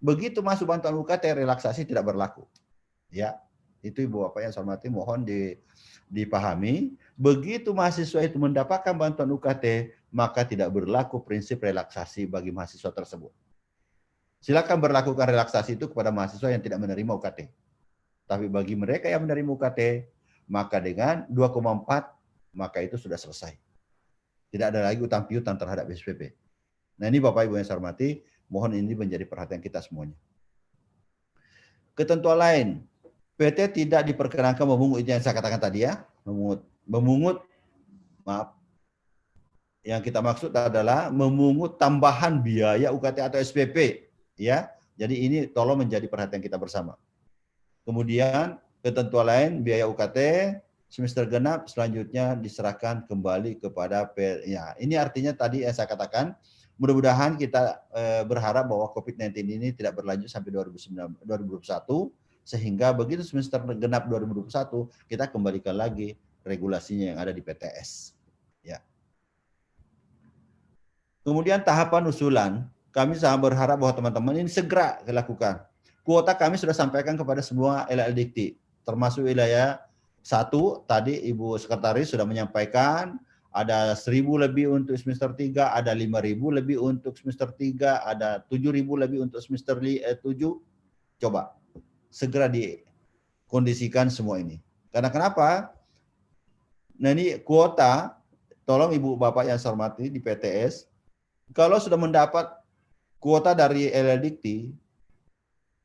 Begitu masuk bantuan UKT, relaksasi tidak berlaku. Ya, itu Ibu Bapak yang saya hormati, mohon dipahami. Begitu mahasiswa itu mendapatkan bantuan UKT, maka tidak berlaku prinsip relaksasi bagi mahasiswa tersebut. Silakan berlakukan relaksasi itu kepada mahasiswa yang tidak menerima UKT. Tapi bagi mereka yang menerima UKT, maka dengan 2,4, maka itu sudah selesai. Tidak ada lagi utang piutang terhadap SPP. Nah ini Bapak Ibu yang saya hormati, mohon ini menjadi perhatian kita semuanya. Ketentuan lain, PT tidak diperkenankan memungut, itu yang saya katakan tadi ya, memungut, maaf, yang kita maksud adalah memungut tambahan biaya UKT atau SPP, ya. Jadi ini tolong menjadi perhatian kita bersama. Kemudian ketentuan lain, biaya UKT semester genap selanjutnya diserahkan kembali kepada ya. Ini artinya tadi yang saya katakan, mudah-mudahan kita berharap bahwa COVID-19 ini tidak berlanjut sampai 2021, sehingga begitu semester genap 2021 kita kembalikan lagi regulasinya yang ada di PTS. Ya. Kemudian tahapan usulan, kami sangat berharap bahwa teman-teman ini segera dilakukan. Kuota kami sudah sampaikan kepada semua LLDikti, termasuk wilayah 1, tadi Ibu Sekretaris sudah menyampaikan, ada 1.000 lebih untuk semester 3, ada 5.000 lebih untuk semester 3, ada 7.000 lebih untuk semester 7. Coba, segera dikondisikan semua ini. Karena kenapa? Nah ini kuota, tolong Ibu Bapak yang saya hormati di PTS, kalau sudah mendapat kuota dari LLDikti,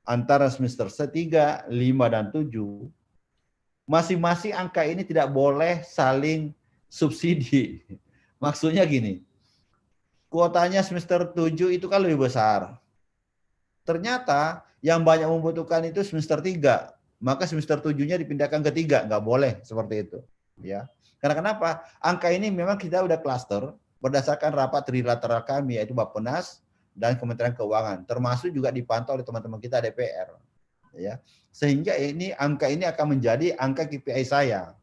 antara semester 3, 5, dan 7, masing-masing angka ini tidak boleh saling subsidi. Maksudnya gini, kuotanya semester 7 itu kan lebih besar. Ternyata yang banyak membutuhkan itu semester 3, maka semester 7-nya dipindahkan ke 3, nggak boleh seperti itu. Ya. Karena kenapa? Angka ini memang kita udah klaster berdasarkan rapat trilateral kami, yaitu Bappenas dan Kementerian Keuangan, termasuk juga dipantau oleh teman-teman kita DPR. Ya. Sehingga ini angka ini akan menjadi angka KPI saya.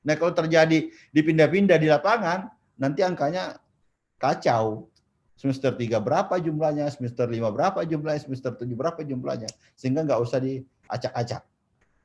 Nah kalau terjadi dipindah-pindah di lapangan, nanti angkanya kacau. Semester 3 berapa jumlahnya, semester 5 berapa jumlahnya, semester 7 berapa jumlahnya. Sehingga nggak usah diacak-acak.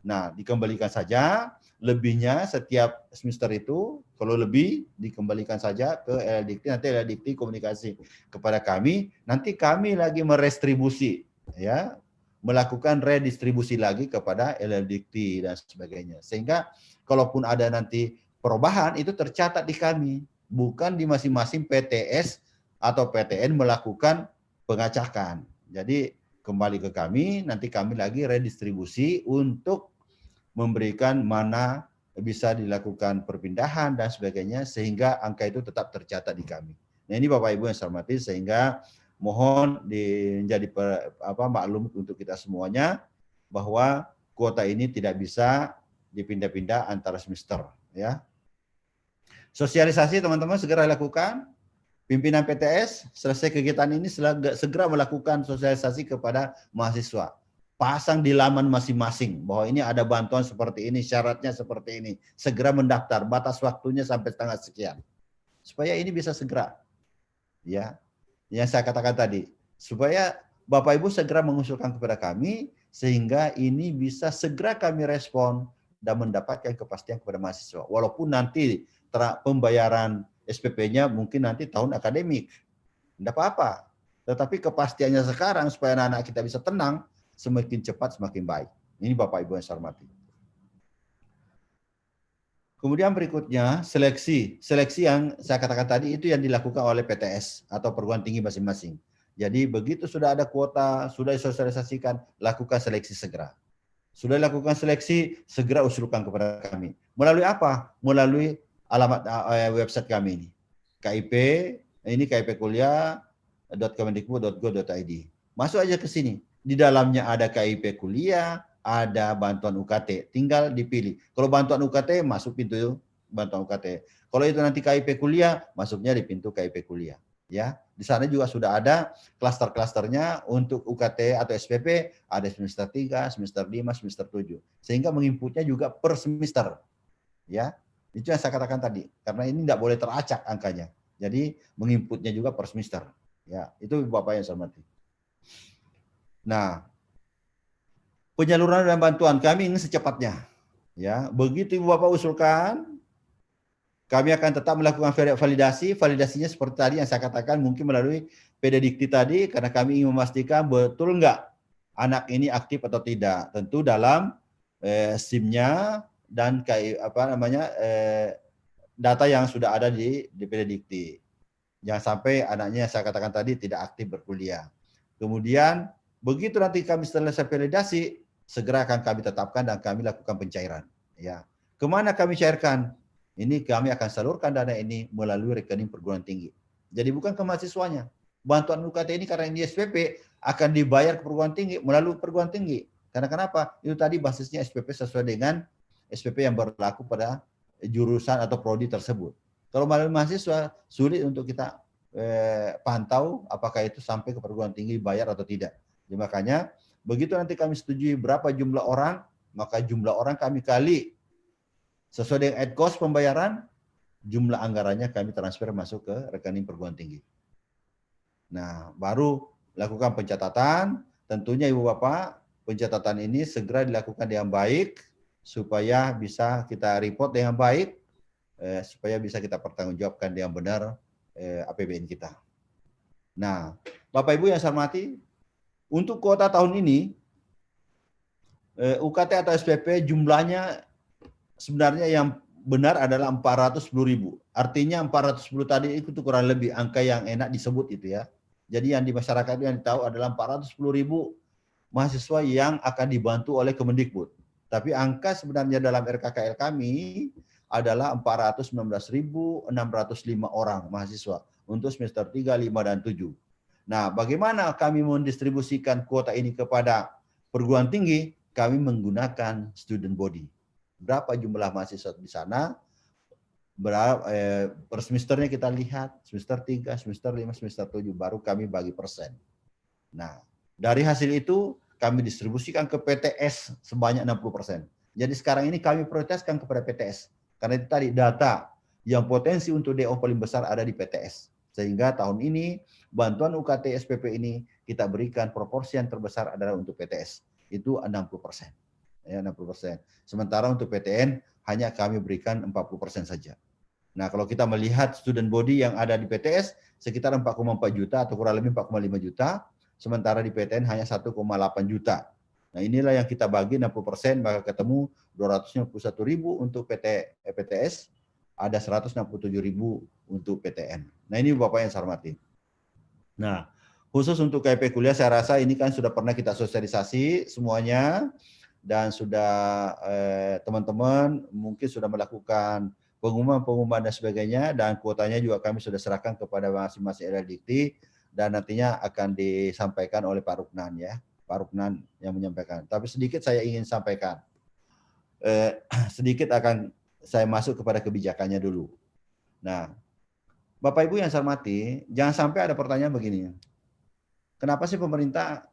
Nah dikembalikan saja, lebihnya setiap semester itu, kalau lebih dikembalikan saja ke LLDikti, nanti LLDikti komunikasi kepada kami, nanti kami lagi merestribusi, ya, melakukan redistribusi lagi kepada LLDikti dan sebagainya. Sehingga kalaupun ada nanti perubahan itu tercatat di kami, bukan di masing-masing PTS atau PTN melakukan pengacakan. Jadi kembali ke kami, nanti kami lagi redistribusi untuk memberikan mana bisa dilakukan perpindahan dan sebagainya, sehingga angka itu tetap tercatat di kami. Nah ini Bapak Ibu yang saya hormati, sehingga mohon menjadi maklum untuk kita semuanya bahwa kuota ini tidak bisa dipindah-pindah antara semester. Ya. Sosialisasi teman-teman segera lakukan. Pimpinan PTS selesai kegiatan ini segera melakukan sosialisasi kepada mahasiswa. Pasang di laman masing-masing bahwa ini ada bantuan seperti ini, syaratnya seperti ini. Segera mendaftar, batas waktunya sampai tanggal sekian. Supaya ini bisa segera. Ya. Yang saya katakan tadi, supaya Bapak Ibu segera mengusulkan kepada kami, sehingga ini bisa segera kami respon dan mendapatkan kepastian kepada mahasiswa. Walaupun nanti pembayaran SPP-nya mungkin nanti tahun akademik. Tidak apa-apa. Tetapi kepastiannya sekarang supaya anak-anak kita bisa tenang, semakin cepat semakin baik. Ini Bapak Ibu yang saya hormati. Kemudian berikutnya seleksi. Seleksi yang saya katakan tadi itu yang dilakukan oleh PTS atau perguruan tinggi masing-masing. Jadi begitu sudah ada kuota, sudah disosialisasikan, lakukan seleksi segera. Sudah dilakukan seleksi, segera usulkan kepada kami. Melalui apa? Melalui alamat website kami ini. KIP, ini kipkuliah.kemendikbud.go.id. Masuk aja ke sini. Di dalamnya ada KIP kuliah, ada bantuan UKT, tinggal dipilih. Kalau bantuan UKT masuk pintu bantuan UKT. Kalau itu nanti KIP kuliah, masuknya di pintu KIP kuliah. Ya, di sana juga sudah ada klaster-klasternya untuk UKT atau SPP, ada semester 3, semester 5, semester 7. Sehingga menginputnya juga per semester. Ya, itu yang saya katakan tadi. Karena ini tidak boleh teracak angkanya. Jadi menginputnya juga per semester. Ya, itu Bapak yang saya hormati. Nah, penyaluran dan bantuan kami ini secepatnya. Ya, begitu Ibu Bapak usulkan, kami akan tetap melakukan validasi. Validasinya seperti tadi yang saya katakan, mungkin melalui PDDikti tadi, karena kami ingin memastikan betul enggak anak ini aktif atau tidak. Tentu dalam SIM-nya dan data yang sudah ada di PDDikti. Jangan sampai anaknya saya katakan tadi tidak aktif berkuliah. Kemudian begitu nanti kami selesai validasi, segera akan kami tetapkan dan kami lakukan pencairan. Ya, kemana kami cairkan? Ini kami akan salurkan dana ini melalui rekening perguruan tinggi. Jadi bukan ke mahasiswanya. Bantuan UKT ini karena ini SPP akan dibayar ke perguruan tinggi melalui perguruan tinggi. Karena kenapa? Itu tadi basisnya SPP sesuai dengan SPP yang berlaku pada jurusan atau prodi tersebut. Kalau melalui mahasiswa sulit untuk kita pantau apakah itu sampai ke perguruan tinggi bayar atau tidak. Jadi makanya begitu nanti kami setujui berapa jumlah orang, maka jumlah orang kami kali sesuai dengan ad cost pembayaran, jumlah anggarannya kami transfer masuk ke rekening perguruan tinggi. Nah, baru lakukan pencatatan. Tentunya Ibu Bapak, pencatatan ini segera dilakukan dengan baik, supaya bisa kita report dengan baik, supaya bisa kita pertanggungjawabkan dengan benar APBN kita. Nah, Bapak Ibu yang saya hormati, untuk kuota tahun ini, UKT atau SPP jumlahnya sebenarnya yang benar adalah 410.000. Artinya 410 tadi itu kurang lebih angka yang enak disebut itu ya. Jadi yang di masyarakat yang tahu adalah 410.000 mahasiswa yang akan dibantu oleh Kemendikbud. Tapi angka sebenarnya dalam RKKL kami adalah 419.605 orang mahasiswa untuk semester 3, 5, dan 7. Nah, bagaimana kami mendistribusikan kuota ini kepada perguruan tinggi? Kami menggunakan student body. Berapa jumlah mahasiswa di sana, berapa per semesternya kita lihat, semester 3, semester 5, semester 7, baru kami bagi persen. Nah, dari hasil itu kami distribusikan ke PTS sebanyak 60%. Jadi sekarang ini kami prioritaskan kepada PTS. Karena itu tadi data yang potensi untuk DO paling besar ada di PTS. Sehingga tahun ini bantuan UKT SPP ini kita berikan proporsi yang terbesar adalah untuk PTS. Itu 60%. Ya, 60%. Sementara untuk PTN hanya kami berikan 40% saja. Nah, kalau kita melihat student body yang ada di PTS sekitar 4,4 juta atau kurang lebih 4,5 juta, sementara di PTN hanya 1,8 juta. Nah, inilah yang kita bagi 60%, maka ketemu 251.000 untuk PTS, ada 167.000 untuk PTN. Nah, ini Bapak yang saya hormati. Nah, khusus untuk KIP kuliah saya rasa ini kan sudah pernah kita sosialisasi semuanya. Dan sudah teman-teman mungkin sudah melakukan pengumuman dan sebagainya, dan kuotanya juga kami sudah serahkan kepada masing-masing LLDikti dan nantinya akan disampaikan oleh Pak Ruknan ya, Pak Ruknan yang menyampaikan. Tapi sedikit saya ingin sampaikan, sedikit akan saya masuk kepada kebijakannya dulu. Nah, Bapak Ibu yang saya hormati, jangan sampai ada pertanyaan begini, kenapa sih pemerintah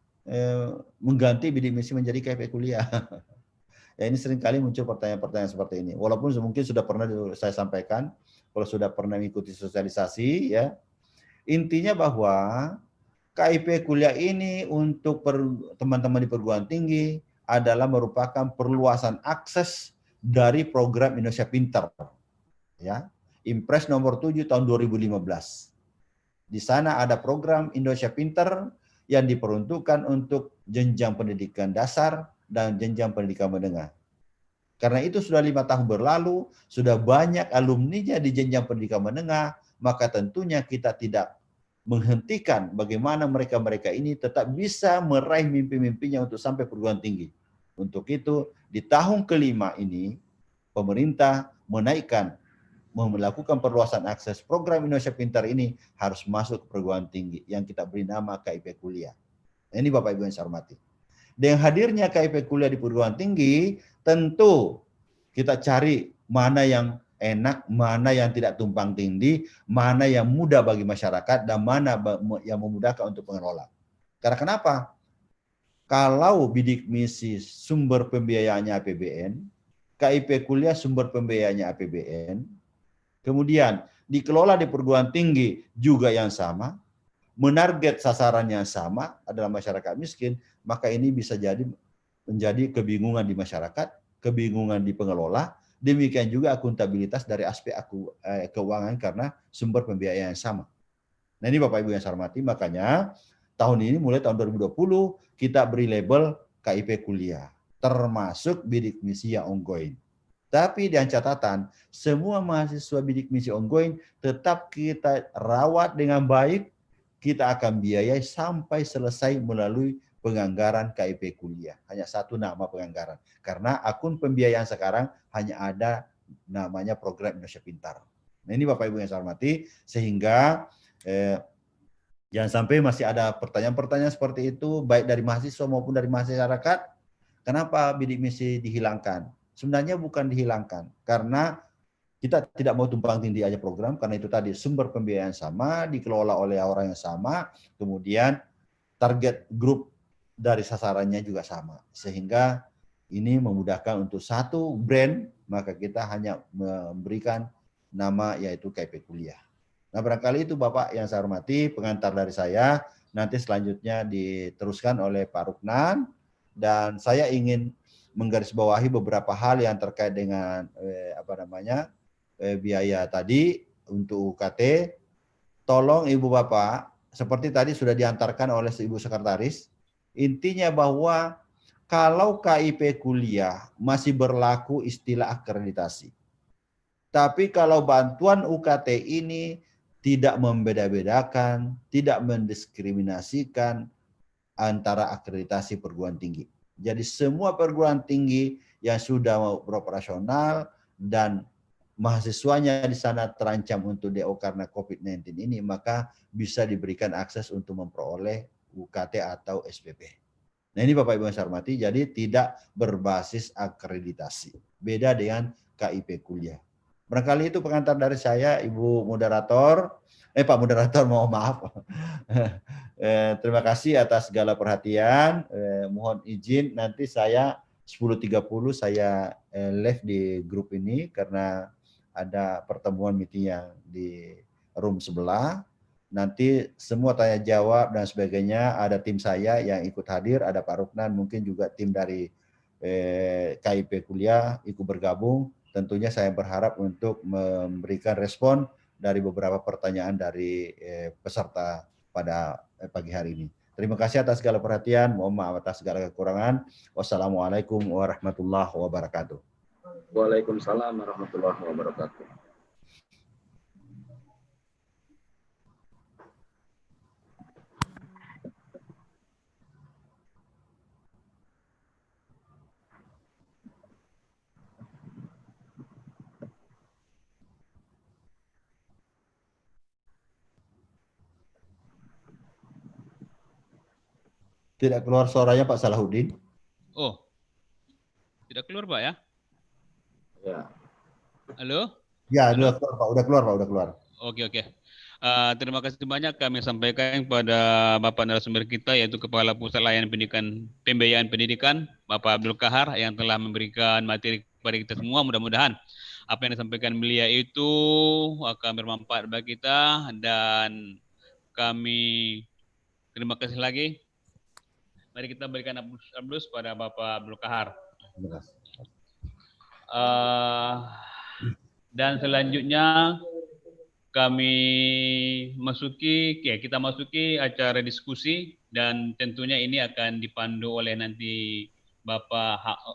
mengganti bidik misi menjadi KIP kuliah? Ya, ini seringkali muncul pertanyaan-pertanyaan seperti ini. Walaupun mungkin sudah pernah saya sampaikan, kalau sudah pernah mengikuti sosialisasi, ya intinya bahwa KIP kuliah ini untuk teman-teman di perguruan tinggi adalah merupakan perluasan akses dari program Indonesia Pintar, ya, Impres nomor 7 tahun 2015. Di sana ada program Indonesia Pintar yang diperuntukkan untuk jenjang pendidikan dasar dan jenjang pendidikan menengah. Karena itu sudah 5 tahun berlalu, sudah banyak alumninya di jenjang pendidikan menengah, maka tentunya kita tidak menghentikan bagaimana mereka-mereka ini tetap bisa meraih mimpi-mimpinya untuk sampai perguruan tinggi. Untuk itu, di tahun kelima ini, pemerintah melakukan perluasan akses program Indonesia Pintar ini harus masuk ke perguruan tinggi yang kita beri nama KIP kuliah. Ini Bapak Ibu yang saya hormati. Dengan hadirnya KIP kuliah di perguruan tinggi, tentu kita cari mana yang enak, mana yang tidak tumpang tindih, mana yang mudah bagi masyarakat, dan mana yang memudahkan untuk pengelola. Karena kenapa? Kalau bidik misi sumber pembiayaannya APBN, KIP kuliah sumber pembiayaannya APBN, kemudian dikelola di perguruan tinggi juga yang sama, menarget sasaran yang sama adalah masyarakat miskin, maka ini bisa jadi menjadi kebingungan di masyarakat, kebingungan di pengelola, demikian juga akuntabilitas dari aspek keuangan karena sumber pembiayaan yang sama. Nah ini Bapak Ibu yang saya hormati, makanya tahun ini mulai tahun 2020 kita beri label KIP kuliah, termasuk bidik misi yang ongoing. Tapi dengan catatan, semua mahasiswa bidik misi ongoing tetap kita rawat dengan baik, kita akan biayai sampai selesai melalui penganggaran KIP kuliah. Hanya satu nama penganggaran. Karena akun pembiayaan sekarang hanya ada namanya Program Indonesia Pintar. Nah ini Bapak Ibu yang saya hormati, sehingga jangan sampai masih ada pertanyaan-pertanyaan seperti itu, baik dari mahasiswa maupun dari masyarakat. Kenapa bidik misi dihilangkan? Sebenarnya bukan dihilangkan, karena kita tidak mau tumpang tindih aja program, karena itu tadi sumber pembiayaan sama, dikelola oleh orang yang sama, kemudian target grup dari sasarannya juga sama. Sehingga ini memudahkan untuk satu brand, maka kita hanya memberikan nama yaitu KIP kuliah. Nah barangkali itu Bapak yang saya hormati, pengantar dari saya, nanti selanjutnya diteruskan oleh Pak Ruknan, dan saya ingin menggarisbawahi beberapa hal yang terkait dengan biaya tadi untuk UKT. Tolong Ibu Bapak, seperti tadi sudah diantarkan oleh Ibu Sekretaris, intinya bahwa kalau KIP kuliah masih berlaku istilah akreditasi. Tapi kalau bantuan UKT ini tidak membeda-bedakan, tidak mendiskriminasikan antara akreditasi perguruan tinggi. Jadi semua perguruan tinggi yang sudah beroperasional dan mahasiswanya di sana terancam untuk DO karena COVID-19 ini, maka bisa diberikan akses untuk memperoleh UKT atau SPP. Nah ini Bapak Ibu yang saya hormati, jadi tidak berbasis akreditasi. Beda dengan KIP kuliah. Barangkali itu pengantar dari saya, Ibu Moderator. Pak Moderator, mohon maaf. Terima kasih atas segala perhatian. Mohon izin nanti saya 10.30 saya live di grup ini karena ada pertemuan meeting yang di room sebelah. Nanti semua tanya jawab dan sebagainya, ada tim saya yang ikut hadir, ada Pak Ruknan, mungkin juga tim dari KIP kuliah ikut bergabung. Tentunya saya berharap untuk memberikan respon dari beberapa pertanyaan dari peserta pada pagi hari ini. Terima kasih atas segala perhatian, mohon maaf atas segala kekurangan. Wassalamualaikum warahmatullahi wabarakatuh. Waalaikumsalam warahmatullahi wabarakatuh. Tidak keluar suaranya Pak Salahuddin. Oh, tidak keluar Pak ya? Ya. Halo? Ya, udah keluar Pak, udah keluar. Oke. Terima kasih banyak kami sampaikan kepada Bapak narasumber kita, yaitu Kepala Pusat Layanan Pendidikan Pembiayaan Pendidikan, Bapak Abdul Kahar, yang telah memberikan materi kepada kita semua. Mudah-mudahan apa yang disampaikan beliau itu akan bermanfaat bagi kita, dan kami terima kasih lagi. Mari kita berikan aplaus pada Bapak Abdul Kahar. Dan selanjutnya kita masuki acara diskusi, dan tentunya ini akan dipandu oleh nanti Bapak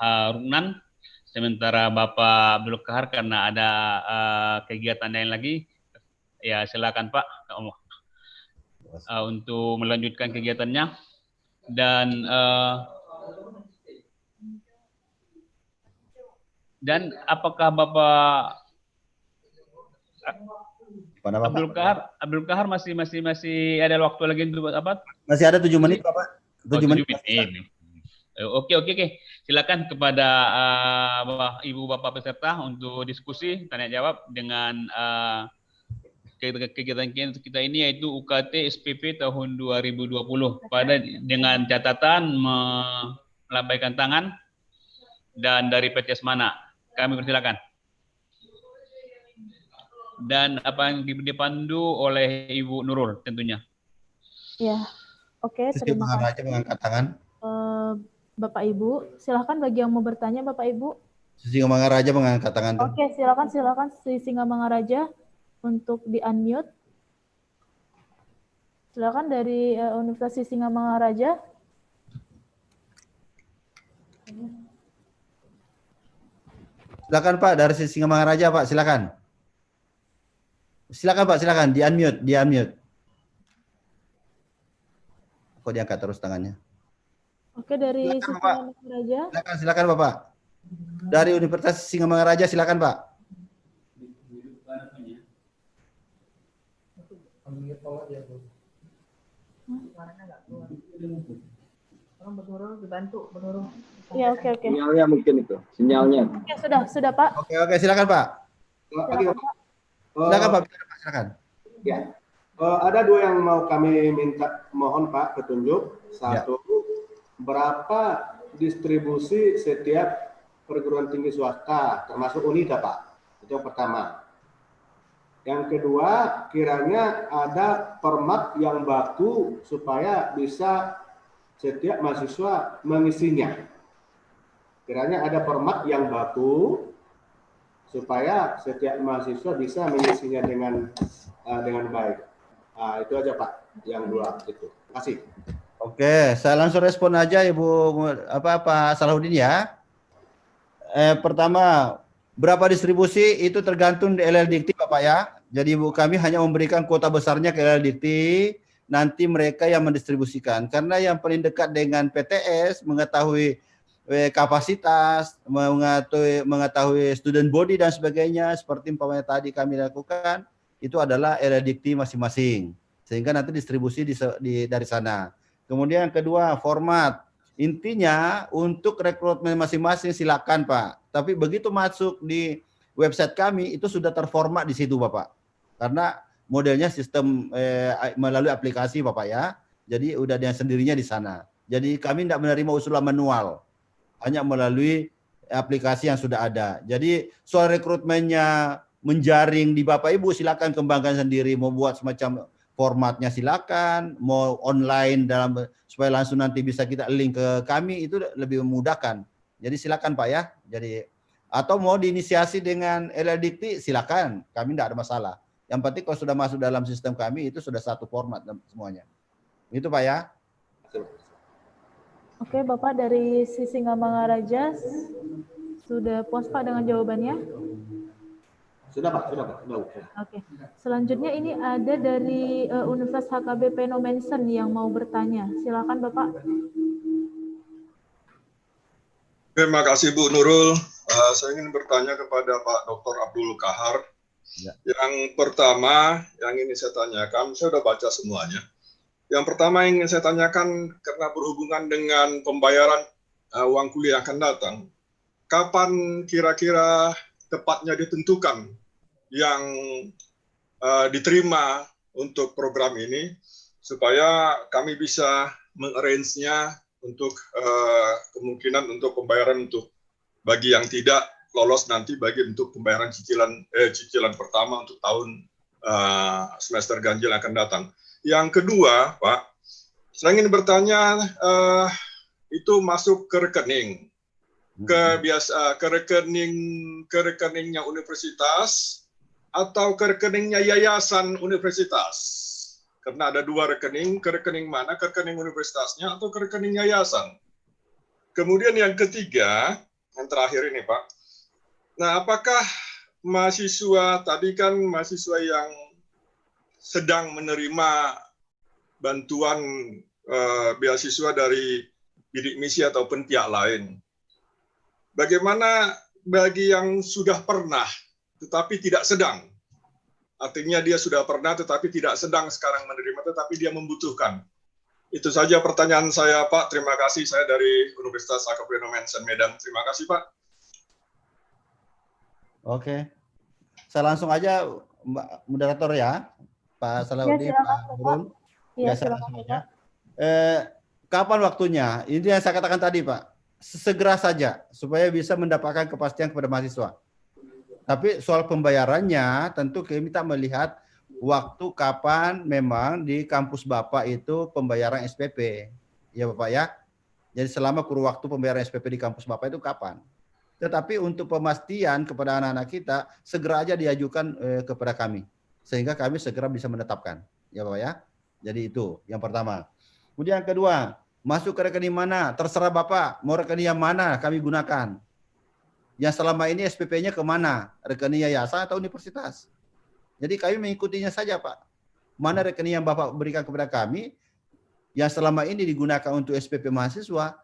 Haruknan, sementara Bapak Abdul Kahar karena ada kegiatan lain lagi. Ya silakan Pak untuk melanjutkan kegiatannya. Dan apakah Bapak Abdul Kahar masih ada waktu lagi untuk apa? Masih ada 7 menit Bapak. 7 menit. Oke. Silakan kepada Ibu Bapak peserta untuk diskusi tanya jawab dengan kegiatan kita ini, yaitu UKT SPP tahun 2020 dengan catatan melambaikan tangan dan dari PTS mana. Kami persilakan. Dan apa yang dipandu oleh Ibu Nurul tentunya. Ya, oke, terima kasih. Mengangkat tangan. Bapak Ibu, silakan bagi yang mau bertanya Bapak Ibu. Singamangaraja mengangkat tangan. Oke, silakan si Singamangaraja untuk di-unmute. Silakan dari Universitas Singamangaraja. Silakan Pak, dari Singamangaraja Pak, silakan. Silakan Pak, silakan di-unmute. Kok diangkat terus tangannya? Oke, dari Singamangaraja. Silakan Bapak. Dari Universitas Singamangaraja, silakan Pak. Ya, oke. Sinyalnya mungkin itu, sinyalnya. Oke, sudah Pak. Oke, silakan Pak. Silakan Pak, silakan. Ya, ada dua yang mau kami mohon Pak petunjuk. Satu, berapa distribusi setiap perguruan tinggi swasta, termasuk UNIDA Pak? Itu yang pertama. Yang kedua, kiranya ada format yang baku supaya bisa setiap mahasiswa mengisinya. Kiranya ada format yang baku supaya setiap mahasiswa bisa mengisinya dengan baik. Nah, itu aja Pak, yang dua itu. Terima kasih. Oke, saya langsung respon aja Ibu Pak Salahuddin ya. Pertama, berapa distribusi itu tergantung di LLDikti Bapak ya. Jadi Ibu kami hanya memberikan kuota besarnya ke LLDikti, nanti mereka yang mendistribusikan. Karena yang paling dekat dengan PTS mengetahui kapasitas, mengetahui student body dan sebagainya, seperti umpamanya tadi kami lakukan, itu adalah LLDikti masing-masing. Sehingga nanti distribusi dari sana. Kemudian yang kedua, format. Intinya untuk rekrutmen masing-masing silakan Pak. Tapi begitu masuk di website kami itu sudah terformat di situ Bapak. Karena modelnya sistem melalui aplikasi Bapak ya. Jadi udah dengan sendirinya di sana. Jadi kami tidak menerima usulan manual. Hanya melalui aplikasi yang sudah ada. Jadi soal rekrutmennya menjaring di Bapak Ibu silakan kembangkan sendiri. Mau buat semacam formatnya silakan, mau online supaya langsung nanti bisa kita link ke kami itu lebih memudahkan. Jadi silakan Pak ya. Jadi atau mau diinisiasi dengan LLDikti silakan, kami tidak ada masalah. Yang penting kalau sudah masuk dalam sistem kami itu sudah satu format semuanya. Itu Pak ya. Oke Bapak, dari Singamangaraja sudah puas Pak dengan jawabannya? Sudah Pak. Oke. Selanjutnya ini ada dari Universitas HKBP Nomensen yang mau bertanya. Silakan Bapak. Terima kasih Bu Nurul. Saya ingin bertanya kepada Pak Dr. Abdul Kahar. Ya. Yang pertama yang ingin saya tanyakan, saya sudah baca semuanya. Yang pertama yang ingin saya tanyakan karena berhubungan dengan pembayaran uang kuliah akan datang. Kapan kira-kira tepatnya ditentukan yang diterima untuk program ini supaya kami bisa mengarrange-nya untuk kemungkinan untuk pembayaran untuk bagi yang tidak lolos nanti bagi untuk pembayaran cicilan pertama untuk tahun semester ganjil yang akan datang. Yang kedua, Pak, saya ingin bertanya itu masuk ke rekening ke rekeningnya universitas atau ke rekeningnya yayasan universitas? Karena ada dua rekening, ke rekening mana? Ke rekening universitasnya atau ke rekening yayasan? Kemudian yang ketiga, yang terakhir ini Pak. Nah, apakah mahasiswa, tadi kan mahasiswa yang sedang menerima bantuan beasiswa dari bidik misi ataupun pihak lain. Bagaimana bagi yang sudah pernah tetapi tidak sedang? Artinya dia sudah pernah tetapi tidak sedang sekarang menerima, tetapi dia membutuhkan. Itu saja pertanyaan saya, Pak. Terima kasih. Saya dari Universitas Akapurno Mensen Medan. Terima kasih, Pak. Oke. Saya langsung aja, Mbak Moderator ya, Pak Salahuddin, silakan, Pak Bapak. Nurul. Iya, Saya silakan, langsung Bapak. aja. Kapan waktunya? Ini yang saya katakan tadi, Pak. Segera saja, supaya bisa mendapatkan kepastian kepada mahasiswa. Tapi soal pembayarannya, tentu kita melihat waktu kapan memang di kampus Bapak itu pembayaran SPP. Ya Bapak ya. Jadi selama kurun waktu pembayaran SPP di kampus Bapak itu kapan. Tetapi untuk pemastian kepada anak-anak kita, segera aja diajukan kepada kami. Sehingga kami segera bisa menetapkan. Ya Bapak ya. Jadi itu yang pertama. Kemudian yang kedua, masuk ke rekening mana? Terserah Bapak, mau rekening yang mana kami gunakan. Yang selama ini SPP-nya kemana? Rekening yayasan atau universitas? Jadi kami mengikutinya saja, Pak. Mana rekening yang Bapak berikan kepada kami, yang selama ini digunakan untuk SPP mahasiswa,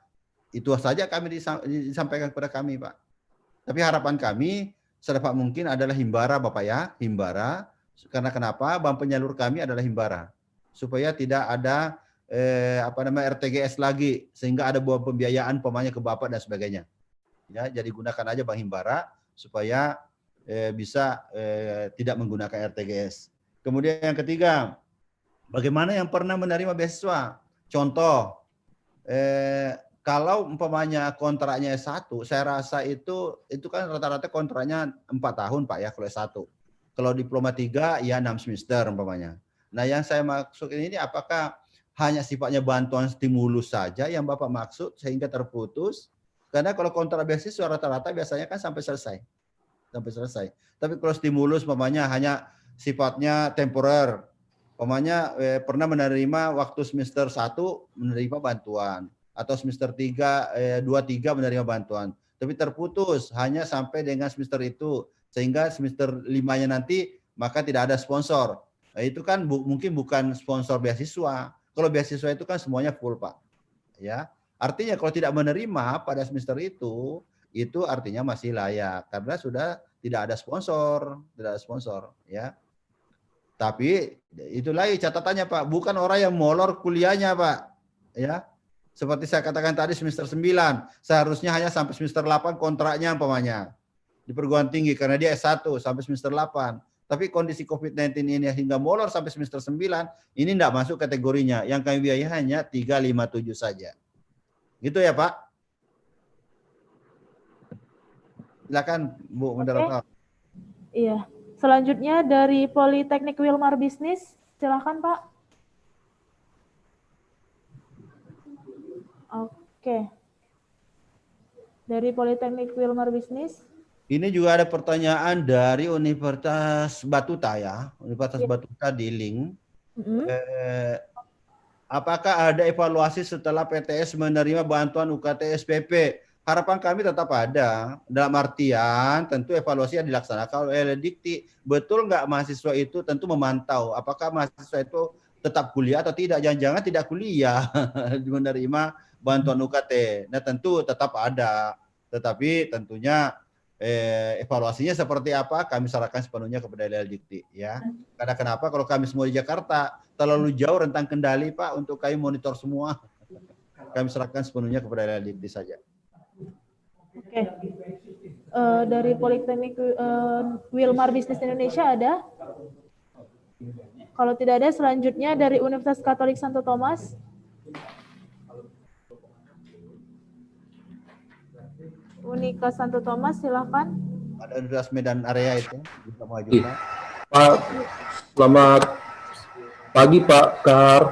itu saja kami disampaikan kepada kami, Pak. Tapi harapan kami, sedapat mungkin adalah himbara, Bapak ya, himbara. Karena kenapa? Bank penyalur kami adalah himbara. Supaya tidak ada RTGS lagi, sehingga ada buah pembiayaan pemanya ke Bapak dan sebagainya. Ya, jadi gunakan aja bank himbara supaya bisa tidak menggunakan RTGS. Kemudian yang ketiga, bagaimana yang pernah menerima beasiswa? Contoh, kalau umpamanya kontraknya S1, saya rasa itu kan rata-rata kontraknya 4 tahun Pak ya kalau S1. Kalau diploma 3 ya 6 semester umpamanya. Nah yang saya maksud ini apakah hanya sifatnya bantuan stimulus saja yang Bapak maksud sehingga terputus? Karena kalau kontrak beasiswa rata-rata biasanya kan sampai selesai. Tapi kalau stimulus umpamanya hanya sifatnya temporer. Umpamanya pernah menerima waktu semester 1 menerima bantuan atau semester 2 3 menerima bantuan. Tapi terputus hanya sampai dengan semester itu sehingga semester 5-nya nanti maka tidak ada sponsor. Nah, itu kan mungkin bukan sponsor beasiswa. Kalau beasiswa itu kan semuanya full, Pak. Ya. Artinya kalau tidak menerima pada semester itu artinya masih layak karena sudah tidak ada sponsor, ya. Tapi itu lagi catatannya Pak, bukan orang yang molor kuliahnya Pak, ya. Seperti saya katakan tadi semester 9, seharusnya hanya sampai semester 8 kontraknya umpamanya di perguruan tinggi karena dia S1 sampai semester 8. Tapi kondisi COVID-19 ini hingga molor sampai semester 9, ini tidak masuk kategorinya. Yang kami biayai hanya 357 saja. Gitu ya Pak. Silakan Bu Moderator. Iya. Selanjutnya dari Politeknik Wilmar Bisnis, silakan Pak. Oke. Dari Politeknik Wilmar Bisnis. Ini juga ada pertanyaan dari Universitas Batuta ya, Universitas Batuta di link. Apakah ada evaluasi setelah PTS menerima bantuan UKT SPP? Harapan kami tetap ada, dalam artian tentu evaluasi yang dilaksanakan oleh Dikti. Betul nggak mahasiswa itu tentu memantau apakah mahasiswa itu tetap kuliah atau tidak, jangan-jangan tidak kuliah menerima bantuan UKT. Nah tentu tetap ada, tetapi tentunya evaluasinya seperti apa kami serahkan sepenuhnya kepada Dikti ya. Karena kenapa? Kalau kami semua di Jakarta terlalu jauh rentang kendali Pak untuk kami monitor semua. Kami serahkan sepenuhnya kepada Dikti saja. Oke. Dari Politeknik Wilmar Bisnis Indonesia ada? Kalau tidak ada, selanjutnya dari Universitas Katolik Santo Thomas. Unika Santo Thomas, silakan. Ada Universitas Medan area itu bisa mengajukan. Pak, selamat pagi Pak Kahar.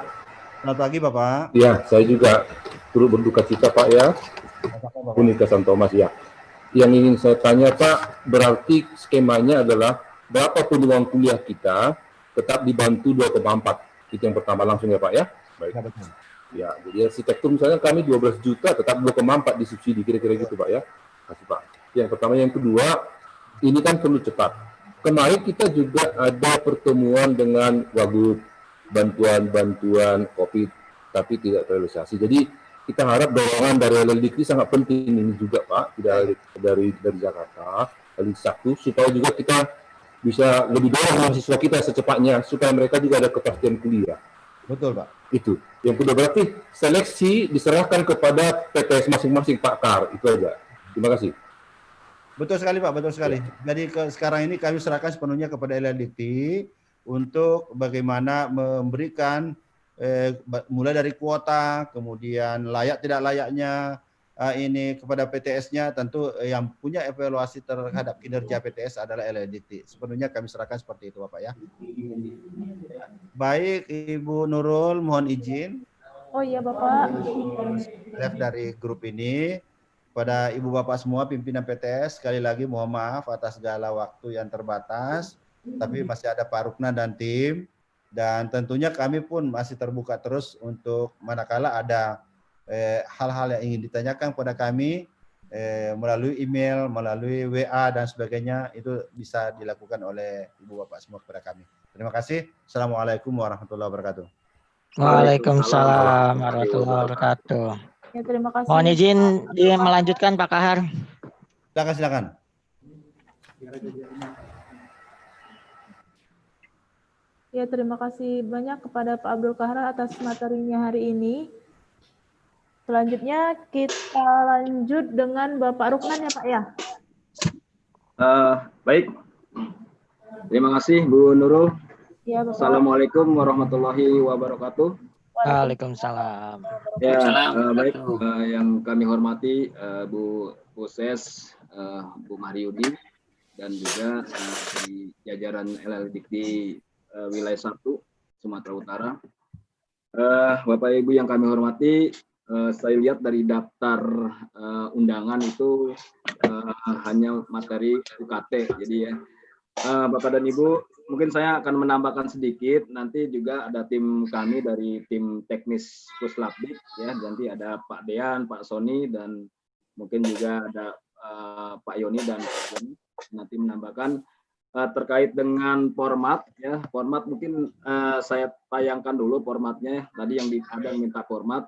Selamat pagi Bapak. Ya, saya juga turut berduka cita Pak ya. Unika Santo Thomas ya. Yang ingin saya tanya Pak, berarti skemanya adalah berapa pun uang kuliah kita tetap dibantu 2,4. Itu yang pertama langsung ya Pak ya. Baik. Ya, betul. Ya, jadi arsitektur misalnya kami 12 juta tetap 2,4 disubsidi kira-kira gitu Pak ya. Kasih Pak. Yang pertama, yang kedua, ini kan perlu cepat. Kemarin kita juga ada pertemuan dengan Wagub bantuan COVID, tapi tidak terrealisasi. Jadi kita harap dorongan dari LLDikti sangat penting ini juga Pak, tidak dari Jakarta, dari satu supaya juga kita bisa lebih dorong mahasiswa kita secepatnya supaya mereka juga ada kepastian kuliah. Betul Pak. Itu. Yang kedua berarti seleksi diserahkan kepada PTS masing-masing Pak Kar. Itu aja. Terima kasih. Betul sekali Pak, betul sekali. Jadi sekarang ini kami serahkan sepenuhnya kepada LLDikti untuk bagaimana memberikan mulai dari kuota, kemudian layak tidak layaknya ini kepada PTS-nya, tentu yang punya evaluasi terhadap kinerja PTS adalah LLDikti. Sepenuhnya kami serahkan seperti itu Bapak ya. Baik Ibu Nurul, mohon izin. Oh iya Bapak. Left dari grup ini. Pada Ibu Bapak semua pimpinan PTS, sekali lagi mohon maaf atas segala waktu yang terbatas, tapi masih ada Pak Rukna dan tim, dan tentunya kami pun masih terbuka terus untuk manakala ada hal-hal yang ingin ditanyakan kepada kami melalui email, melalui WA dan sebagainya, itu bisa dilakukan oleh Ibu Bapak semua kepada kami. Terima kasih. Assalamualaikum warahmatullahi wabarakatuh. Waalaikumsalam warahmatullahi wabarakatuh. Ya, terima kasih. Mohon izin melanjutkan Pak Kahar. Silakan. Ya, terima kasih banyak kepada Pak Abdul Kahar atas materinya hari ini. Selanjutnya kita lanjut dengan Bapak Rukman ya Pak ya. Baik. Terima kasih Bu Nurul. Ya, Bapak. Assalamualaikum warahmatullahi wabarakatuh. Waalaikumsalam. Ya, baik, yang kami hormati Bu Ses, Bu Mariudi, dan juga di jajaran LLDikti wilayah 1 Sumatera Utara. Bapak Ibu yang kami hormati, saya lihat dari daftar undangan itu hanya materi UKT, jadi ya Bapak dan Ibu, mungkin saya akan menambahkan sedikit. Nanti juga ada tim kami dari tim teknis Puslapdik, ya. Nanti ada Pak Dean, Pak Sony, dan mungkin juga ada Pak Yoni dan Pak Yoni. Nanti menambahkan terkait dengan format, ya. Format mungkin saya tayangkan dulu formatnya. Tadi yang ada yang minta format.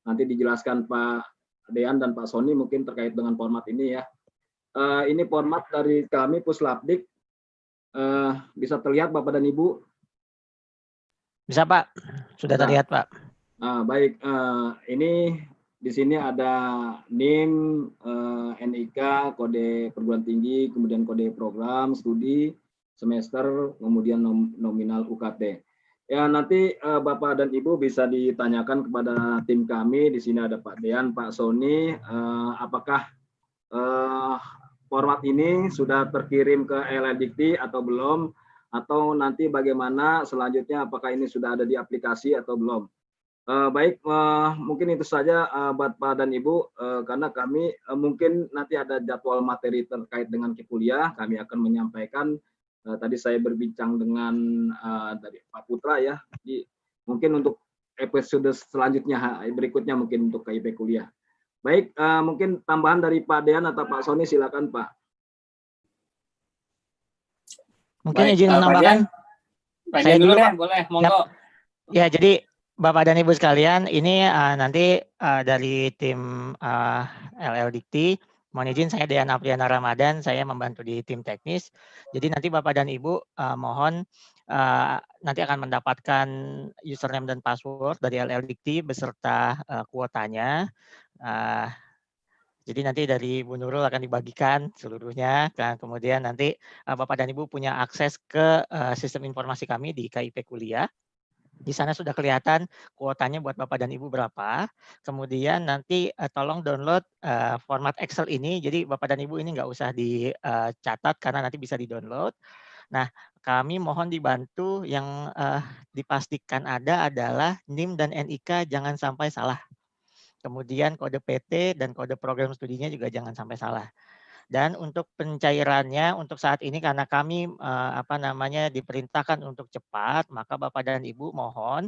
Nanti dijelaskan Pak Dean dan Pak Sony mungkin terkait dengan format ini ya. Ini format dari kami Puslapdik. Bisa terlihat Bapak dan Ibu? Bisa Pak, sudah terlihat Pak. Baik, ini di sini ada NIM, NIK, kode perguruan tinggi, kemudian kode program studi, semester, kemudian nominal UKT. Ya, nanti Bapak dan Ibu bisa ditanyakan kepada tim kami. Di sini ada Pak Dean, Pak Sony, apakah format ini sudah terkirim ke LLDikti atau belum, atau nanti bagaimana selanjutnya, apakah ini sudah ada di aplikasi atau belum. Baik, mungkin itu saja Bapak dan Ibu, karena kami mungkin nanti ada jadwal materi terkait dengan kuliah, kami akan menyampaikan. Tadi saya berbincang dengan dari Pak Putra ya, jadi mungkin untuk episode selanjutnya berikutnya mungkin untuk KIP kuliah. Baik, mungkin tambahan dari Pak Dean atau Pak Sony, silakan Pak. Mungkin Baik, izin menambahkan. Saya dulu Pak, boleh, monggo. Ya, jadi Bapak dan Ibu sekalian, ini nanti dari tim LLDikti, mohon izin saya Dean Apriana Ramadan, saya membantu di tim teknis. Jadi nanti Bapak dan Ibu mohon nanti akan mendapatkan username dan password dari LLDikti beserta kuotanya. Jadi nanti dari Bu Nurul akan dibagikan seluruhnya, dan kemudian nanti Bapak dan Ibu punya akses ke sistem informasi kami di KIP Kuliah. Di sana sudah kelihatan kuotanya buat Bapak dan Ibu berapa. Kemudian nanti tolong download format Excel ini. Jadi Bapak dan Ibu ini nggak usah dicatat karena nanti bisa di-download. Nah, kami mohon dibantu yang dipastikan ada adalah NIM dan NIK jangan sampai salah. Kemudian kode PT dan kode program studinya juga jangan sampai salah. Dan untuk pencairannya untuk saat ini karena kami diperintahkan untuk cepat, maka Bapak dan Ibu mohon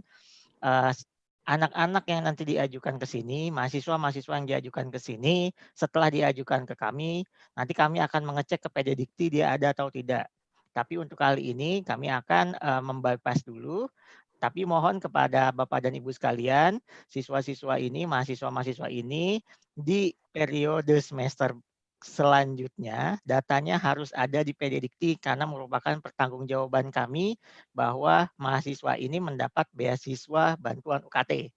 anak-anak yang nanti diajukan ke sini, mahasiswa-mahasiswa yang diajukan ke sini, setelah diajukan ke kami, nanti kami akan mengecek ke PD-Dikti dia ada atau tidak. Tapi untuk kali ini kami akan membypass dulu. Tapi mohon kepada Bapak dan Ibu sekalian, siswa-siswa ini, mahasiswa-mahasiswa ini di periode semester selanjutnya datanya harus ada di PDDikti karena merupakan pertanggungjawaban kami bahwa mahasiswa ini mendapat beasiswa bantuan UKT.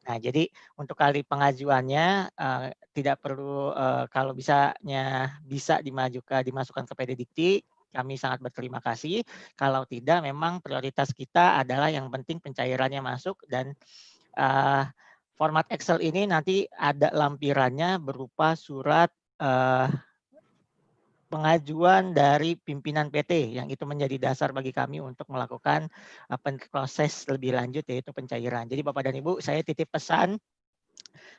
Nah, jadi untuk kali pengajuannya tidak perlu kalau bisa dimasukkan ke PDDikti, kami sangat berterima kasih. Kalau tidak, memang prioritas kita adalah yang penting pencairannya masuk dan format Excel ini nanti ada lampirannya berupa surat pengajuan dari pimpinan PT yang itu menjadi dasar bagi kami untuk melakukan proses lebih lanjut yaitu pencairan. Jadi Bapak dan Ibu, saya titip pesan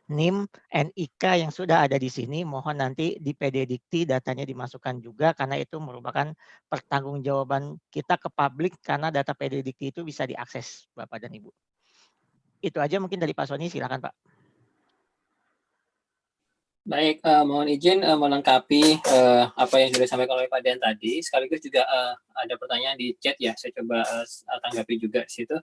NIM, NIK yang sudah ada di sini, mohon nanti di PDDikti datanya dimasukkan juga karena itu merupakan pertanggungjawaban kita ke publik karena data PDDikti itu bisa diakses Bapak dan Ibu. Itu aja mungkin dari Pak Sony, silakan Pak. Baik, mohon izin melengkapi apa yang sudah disampaikan oleh Pak Dian tadi. Sekaligus juga ada pertanyaan di chat ya, saya coba tanggapi juga di situ.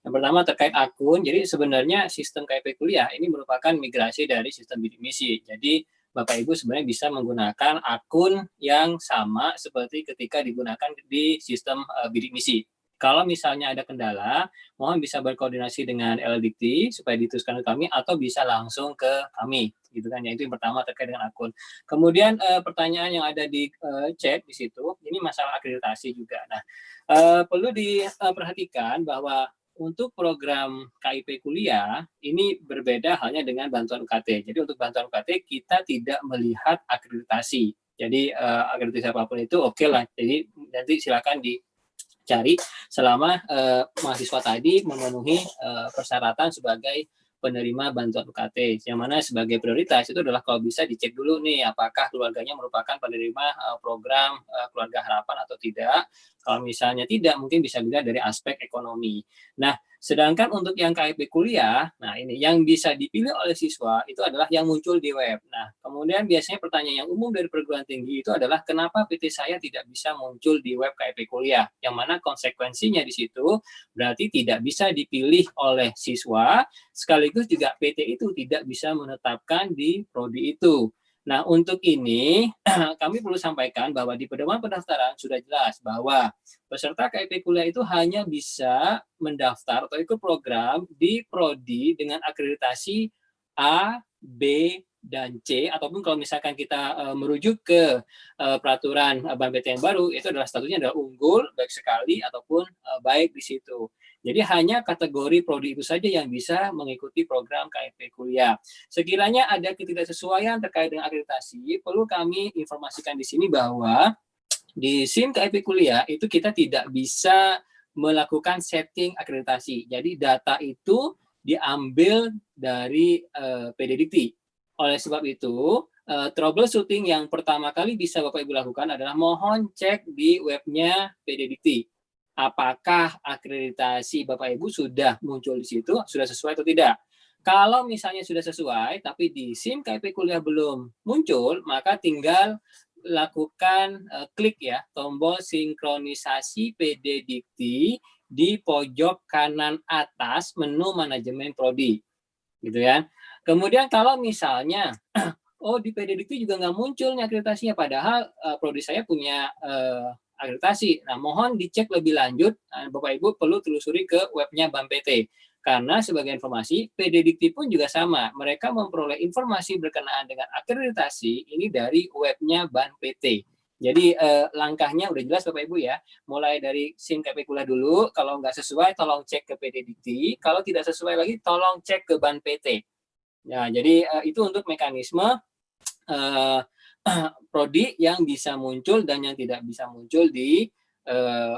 Yang pertama terkait akun. Jadi sebenarnya sistem KIP kuliah ini merupakan migrasi dari sistem bidik misi. Jadi Bapak Ibu sebenarnya bisa menggunakan akun yang sama seperti ketika digunakan di sistem bidik misi. Kalau misalnya ada kendala, mohon bisa berkoordinasi dengan LLDikti supaya diteruskan ke kami atau bisa langsung ke kami, gitu kan? Ya, itu yang pertama terkait dengan akun. Kemudian pertanyaan yang ada di chat di situ, ini masalah akreditasi juga. Nah, perlu diperhatikan bahwa untuk program KIP kuliah ini berbeda halnya dengan bantuan UKT. Jadi untuk bantuan UKT kita tidak melihat akreditasi. Jadi akreditasi apapun itu oke lah. Jadi nanti silakan dicari selama mahasiswa tadi memenuhi persyaratan sebagai penerima bantuan UKT. Yang mana sebagai prioritas itu adalah kalau bisa dicek dulu nih apakah keluarganya merupakan penerima program Keluarga Harapan atau tidak. Kalau misalnya tidak, mungkin bisa dilihat dari aspek ekonomi. Nah, sedangkan untuk yang KIP kuliah, nah ini yang bisa dipilih oleh siswa itu adalah yang muncul di web. Nah, kemudian biasanya pertanyaan yang umum dari perguruan tinggi itu adalah kenapa PT saya tidak bisa muncul di web KIP kuliah? Yang mana konsekuensinya di situ berarti tidak bisa dipilih oleh siswa, sekaligus juga PT itu tidak bisa menetapkan di prodi itu. Nah, untuk ini kami perlu sampaikan bahwa di pedoman pendaftaran sudah jelas bahwa peserta KIP kuliah itu hanya bisa mendaftar atau ikut program di prodi dengan akreditasi A, B, dan C, ataupun kalau misalkan kita merujuk ke peraturan BANPT yang baru, itu adalah statusnya adalah unggul, baik sekali, ataupun baik di situ. Jadi hanya kategori prodi itu saja yang bisa mengikuti program KIP kuliah. Sekiranya ada ketidaksesuaian terkait dengan akreditasi, perlu kami informasikan di sini bahwa di SIM KIP kuliah itu kita tidak bisa melakukan setting akreditasi. Jadi data itu diambil dari PDDikti. Oleh sebab itu, troubleshooting yang pertama kali bisa Bapak Ibu lakukan adalah mohon cek di webnya PDDikti. Apakah akreditasi Bapak Ibu sudah muncul di situ, sudah sesuai atau tidak. Kalau misalnya sudah sesuai, tapi di SIM KIP kuliah belum muncul, maka tinggal lakukan klik ya tombol sinkronisasi PDDikti di pojok kanan atas menu manajemen prodi, gitu ya. Kemudian kalau misalnya oh di PDDikti juga nggak muncul nih akreditasinya, padahal prodi saya punya akreditasi. Nah, mohon dicek lebih lanjut. Bapak Ibu perlu telusuri ke webnya BANPT. Karena sebagai informasi, PDDikti pun juga sama. Mereka memperoleh informasi berkenaan dengan akreditasi ini dari webnya BANPT. Jadi langkahnya udah jelas Bapak Ibu ya. Mulai dari SIM KIP kuliah dulu. Kalau nggak sesuai, tolong cek ke PDDikti. Kalau tidak sesuai lagi, tolong cek ke BANPT. Ya, jadi itu untuk mekanisme prodi yang bisa muncul dan yang tidak bisa muncul di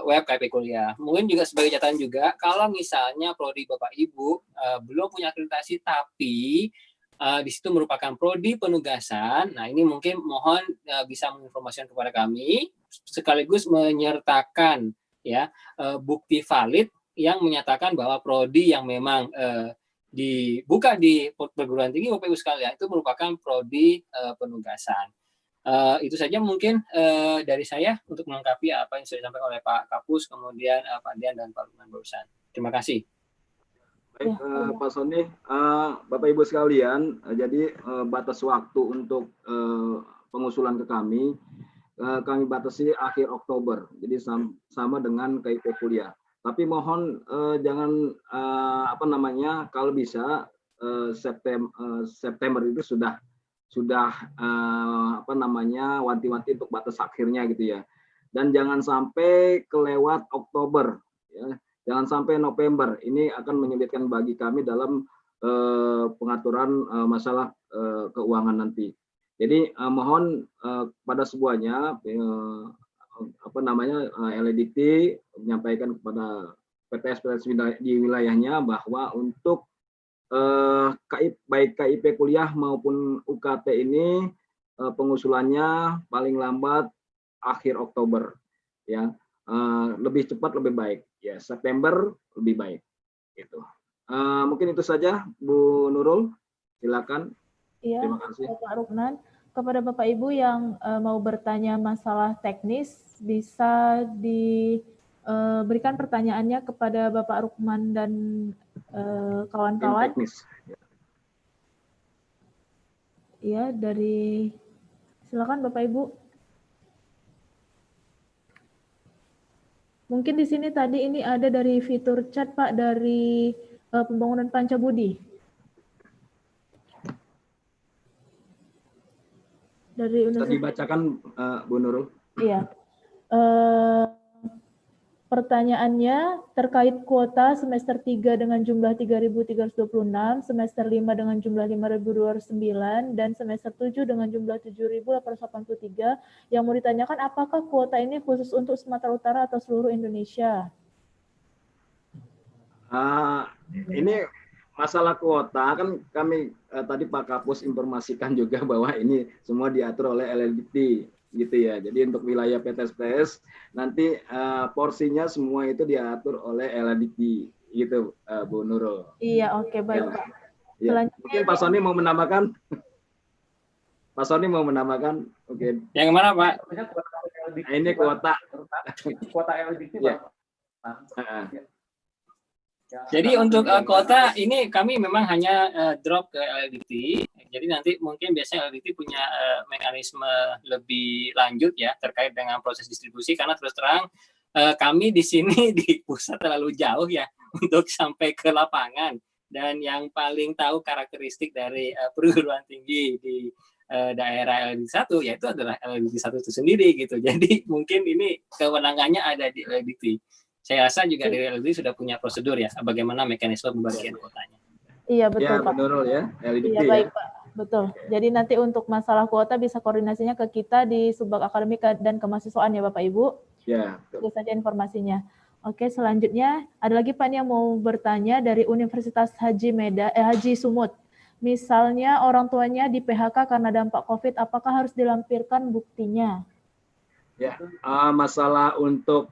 web KIP kuliah. Mungkin juga sebagai catatan juga, kalau misalnya prodi Bapak Ibu belum punya akreditasi tapi di situ merupakan prodi penugasan, nah ini mungkin mohon bisa menginformasikan kepada kami sekaligus menyertakan ya bukti valid yang menyatakan bahwa prodi yang memang dibuka di perguruan tinggi Bapak Ibu sekalian itu merupakan prodi penugasan. Itu saja mungkin dari saya untuk melengkapi apa yang sudah disampaikan oleh Pak Kapus, kemudian Pak Dian dan Pak Lukman barusan. Terima kasih. Baik, Pak Sony, Bapak Ibu sekalian, jadi batas waktu untuk pengusulan ke kami batasi akhir Oktober, jadi sama dengan KIP kuliah. Tapi mohon jangan kalau bisa September itu sudah wanti-wanti untuk batas akhirnya gitu ya. Dan jangan sampai kelewat Oktober, ya. Jangan sampai November. Ini akan menyulitkan bagi kami dalam pengaturan masalah keuangan nanti. Jadi mohon pada semuanya LEDT menyampaikan kepada PTS di wilayahnya bahwa untuk baik KIP kuliah maupun UKT ini pengusulannya paling lambat akhir Oktober, ya. Lebih cepat lebih baik, ya. September lebih baik, gitu. Mungkin itu saja, Bu Nurul, silakan. Iya, Terima kasih. Bapak Ruknan. Kepada Bapak Ibu yang mau bertanya masalah teknis, bisa diberikan pertanyaannya kepada Bapak Rukman dan kawan-kawan. Ya, silakan Bapak Ibu. Mungkin di sini tadi ini ada dari fitur chat Pak, dari Pembangunan Pancabudi. Dari Bisa dibacakan Bu Nurul? Iya. Pertanyaannya terkait kuota semester 3 dengan jumlah 3.326, semester 5 dengan jumlah 5.209, dan semester 7 dengan jumlah 7.883. Yang mau ditanyakan, apakah kuota ini khusus untuk Sumatera Utara atau seluruh Indonesia? Ini masalah kuota kan kami tadi Pak Kapus informasikan juga bahwa ini semua diatur oleh LLDT. Gitu ya. Jadi untuk wilayah PTS nanti porsinya semua itu diatur oleh LLDT gitu, Bu Nurul. Iya, oke, baik, Pak. Ya. Mungkin Pak Sony mau menambahkan? Pak Sony mau menambahkan? Oke. Yang mana, Pak? Ini kuota. Kuota LLDT, ya. Jadi untuk kuota ini kami memang hanya drop ke LLDT. Jadi nanti mungkin biasanya LLDT punya mekanisme lebih lanjut ya terkait dengan proses distribusi, karena terus terang kami di sini di pusat terlalu jauh ya untuk sampai ke lapangan, dan yang paling tahu karakteristik dari perguruan tinggi di daerah LLDT 1 yaitu adalah LLDT 1 itu sendiri gitu. Jadi mungkin ini kewenangannya ada di LLDT. Saya rasa juga dari LLDT sudah punya prosedur ya bagaimana mekanisme pembagian kuotanya. Iya, betul, ya, Pak. Betul ya, LLDT, iya, baik, Pak. Betul. Jadi nanti untuk masalah kuota bisa koordinasinya ke kita di Subbag Akademik dan Kemahasiswaan ya Bapak Ibu. Ya. Itu saja informasinya. Oke, selanjutnya ada lagi Pak yang mau bertanya dari Universitas Haji Sumut. Misalnya orang tuanya di PHK karena dampak COVID, apakah harus dilampirkan buktinya? Ya, masalah untuk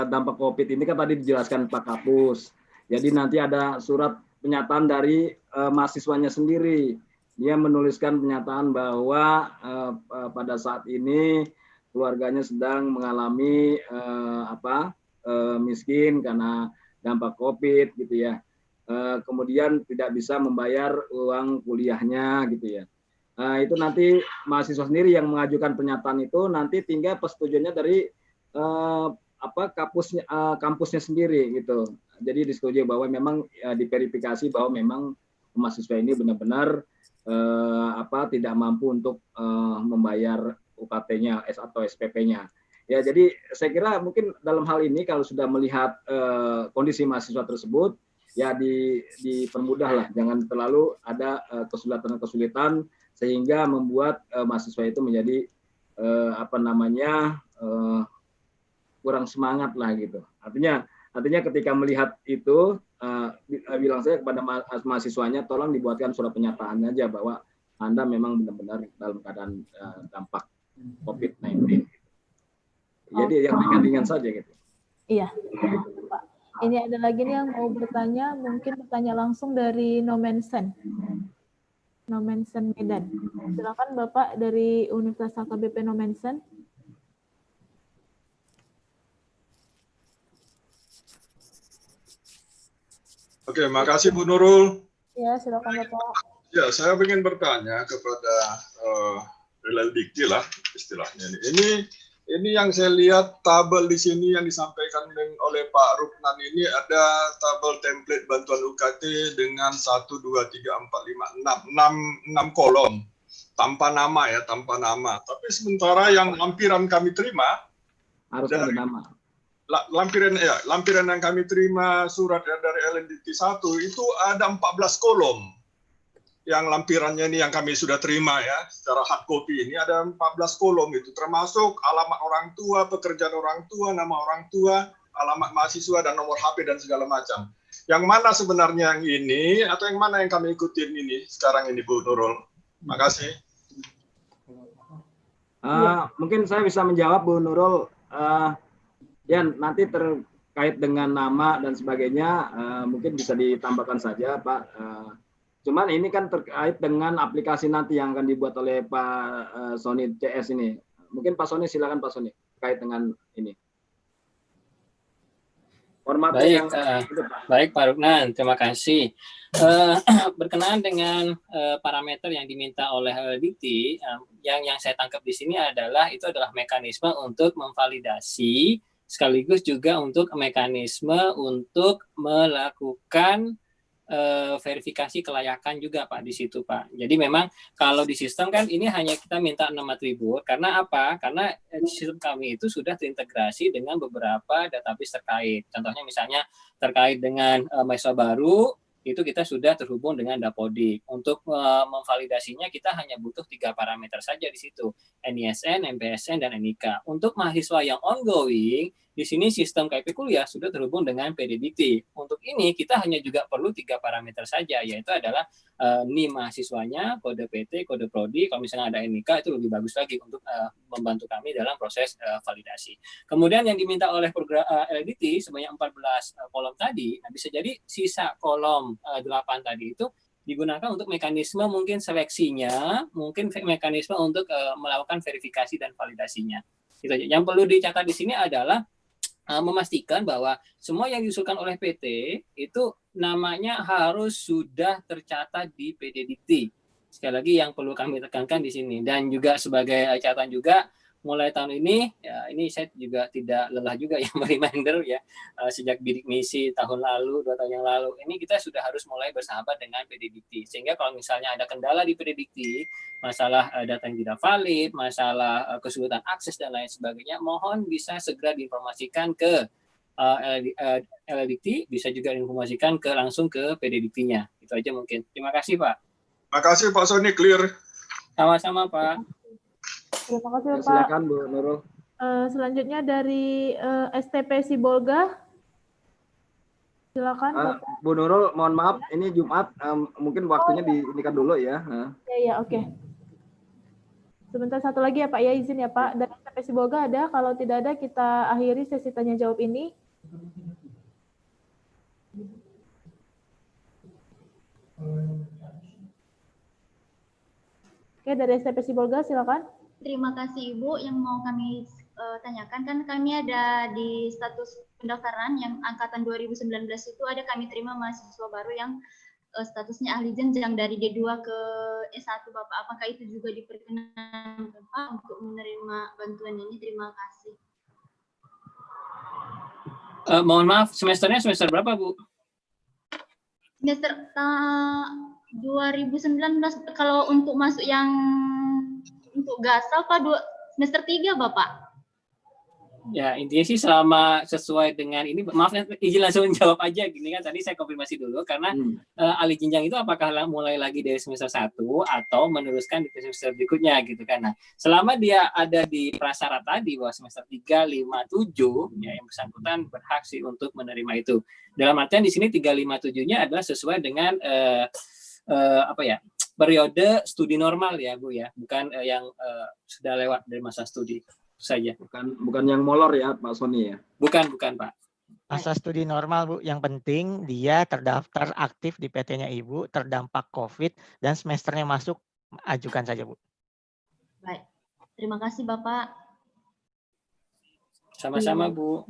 dampak COVID ini kan tadi dijelaskan Pak Kapus. Jadi nanti ada surat pernyataan dari mahasiswanya sendiri. Dia menuliskan pernyataan bahwa pada saat ini keluarganya sedang mengalami miskin karena dampak COVID gitu ya. Kemudian tidak bisa membayar uang kuliahnya gitu ya. Itu nanti mahasiswa sendiri yang mengajukan pernyataan itu, nanti tinggal persetujuannya dari kampusnya sendiri gitu. Jadi disetujui bahwa memang diverifikasi bahwa memang mahasiswa ini benar-benar tidak mampu untuk membayar UKT-nya atau SPP-nya. Ya, jadi saya kira mungkin dalam hal ini kalau sudah melihat kondisi mahasiswa tersebut, ya dipermudah lah, jangan terlalu ada kesulitan-kesulitan sehingga membuat mahasiswa itu menjadi kurang semangat lah gitu. Artinya ketika melihat itu, bilang saya kepada mahasiswanya, tolong dibuatkan surat pernyataan aja bahwa Anda memang benar-benar dalam keadaan dampak COVID-19. Jadi yang ringan-ringan saja gitu. Iya, Pak. Ini ada lagi nih yang mau bertanya, mungkin bertanya langsung dari Nomensen Medan. Silakan Bapak dari Universitas HKBP Nomensen. Oke, makasih Bu Nurul. Ya, silakan Bapak. Ya, saya ingin bertanya kepada LLDikti lah istilahnya. Ini yang saya lihat tabel di sini yang disampaikan oleh Pak Ruknan ini ada tabel template bantuan UKT dengan 1, 2, 3, 4, 5, 6 kolom tanpa nama ya, tanpa nama. Tapi sementara yang lampiran kami terima harus ada nama. Lampiran yang kami terima surat dari LLDikti 1 itu ada 14 kolom. Yang lampirannya ini yang kami sudah terima ya, secara hard copy ini ada 14 kolom itu, termasuk alamat orang tua, pekerjaan orang tua, nama orang tua, alamat mahasiswa, dan nomor HP, dan segala macam. Yang mana sebenarnya yang ini, atau yang mana yang kami ikutin ini sekarang ini, Bu Nurul? Makasih. Mungkin saya bisa menjawab, Bu Nurul. Ya, nanti terkait dengan nama dan sebagainya, mungkin bisa ditambahkan saja, Pak. Cuman ini kan terkait dengan aplikasi nanti yang akan dibuat oleh Pak Sony CS ini. Mungkin Pak Sony, silakan Pak Sony terkait dengan ini. Hormat baik, baik Pak Ruknan, terima kasih. Berkenaan dengan parameter yang diminta oleh LLDikti, yang saya tangkap di sini adalah itu adalah mekanisme untuk memvalidasi sekaligus juga untuk mekanisme untuk melakukan verifikasi kelayakan juga Pak di situ Pak. Jadi memang kalau di sistem kan ini hanya kita minta 6 atribut karena apa? Karena sistem kami itu sudah terintegrasi dengan beberapa database terkait. Contohnya misalnya terkait dengan mahasiswa baru itu kita sudah terhubung dengan Dapodik. Untuk memvalidasinya kita hanya butuh 3 parameter saja di situ, NISN, MPSN, dan NIK. Untuk mahasiswa yang ongoing, di sini sistem KIP kuliah sudah terhubung dengan PDDikti. Untuk ini kita hanya juga perlu 3 parameter saja, yaitu adalah NIM mahasiswanya, kode PT, kode prodi. Kalau misalnya ada NIK itu lebih bagus lagi untuk membantu kami dalam proses validasi. Kemudian yang diminta oleh program LLDikti sebanyak 14 kolom tadi, nah bisa jadi sisa kolom 8 tadi itu digunakan untuk mekanisme mungkin seleksinya, mungkin mekanisme untuk melakukan verifikasi dan validasinya. Gitu aja. Yang perlu dicatat di sini adalah memastikan bahwa semua yang diusulkan oleh PT itu namanya harus sudah tercatat di PDDikti. Sekali lagi yang perlu kami tekankan di sini. Dan juga sebagai catatan juga, mulai tahun ini, ya ini saya juga tidak lelah juga ya reminder ya, sejak bidik misi tahun lalu, 2 tahun yang lalu, ini kita sudah harus mulai bersahabat dengan PDDikti. Sehingga kalau misalnya ada kendala di PDDikti, masalah data yang tidak valid, masalah kesulitan akses dan lain sebagainya, mohon bisa segera diinformasikan ke LLDikti, bisa juga diinformasikan langsung ke PDDikti-nya. Itu aja mungkin. Terima kasih Pak. Terima kasih Pak Sony, clear. Sama-sama Pak. Terima kasih Pak. Silakan Bu Nurul. Selanjutnya dari STP Sibolga. Silakan. Bu Nurul, mohon maaf, ini Jumat, mungkin waktunya diinikan dulu ya. Ya, oke. Sebentar, satu lagi ya Pak, ya izin ya Pak. Dari STP Sibolga ada, kalau tidak ada kita akhiri sesi tanya jawab ini. Oke, dari STP Sibolga silakan. Terima kasih Ibu. Yang mau kami tanyakan, kan kami ada di status pendaftaran yang angkatan 2019 itu ada kami terima mahasiswa baru yang statusnya ahli jenjang dari D2 ke S1 Bapak. Apakah itu juga diperkenankan Pak untuk menerima bantuan ini? Terima kasih. Mohon maaf, semesternya semester berapa Bu? Semester 2019, kalau untuk masuk yang untuk gasal Pak, semester 3 Bapak. Ya, intinya sih selama sesuai dengan ini, maaf izin langsung jawab aja gini kan, tadi saya konfirmasi dulu karena ahli jenjang itu apakah mulai lagi dari semester 1 atau meneruskan di semester berikutnya gitu kan. Nah, selama dia ada di prasyarat tadi bahwa semester 3, 5, 7 ya yang bersangkutan berhak sih untuk menerima itu. Dalam artian di sini 3, 5, 7-nya adalah sesuai dengan periode studi normal ya Bu ya, bukan yang sudah lewat dari masa studi saja. Bukan yang molor ya Pak Sony ya? Bukan Pak. Masa studi normal Bu, yang penting dia terdaftar aktif di PT-nya Ibu, terdampak COVID, dan semesternya masuk, ajukan saja Bu. Baik, terima kasih Bapak. Sama-sama Bu.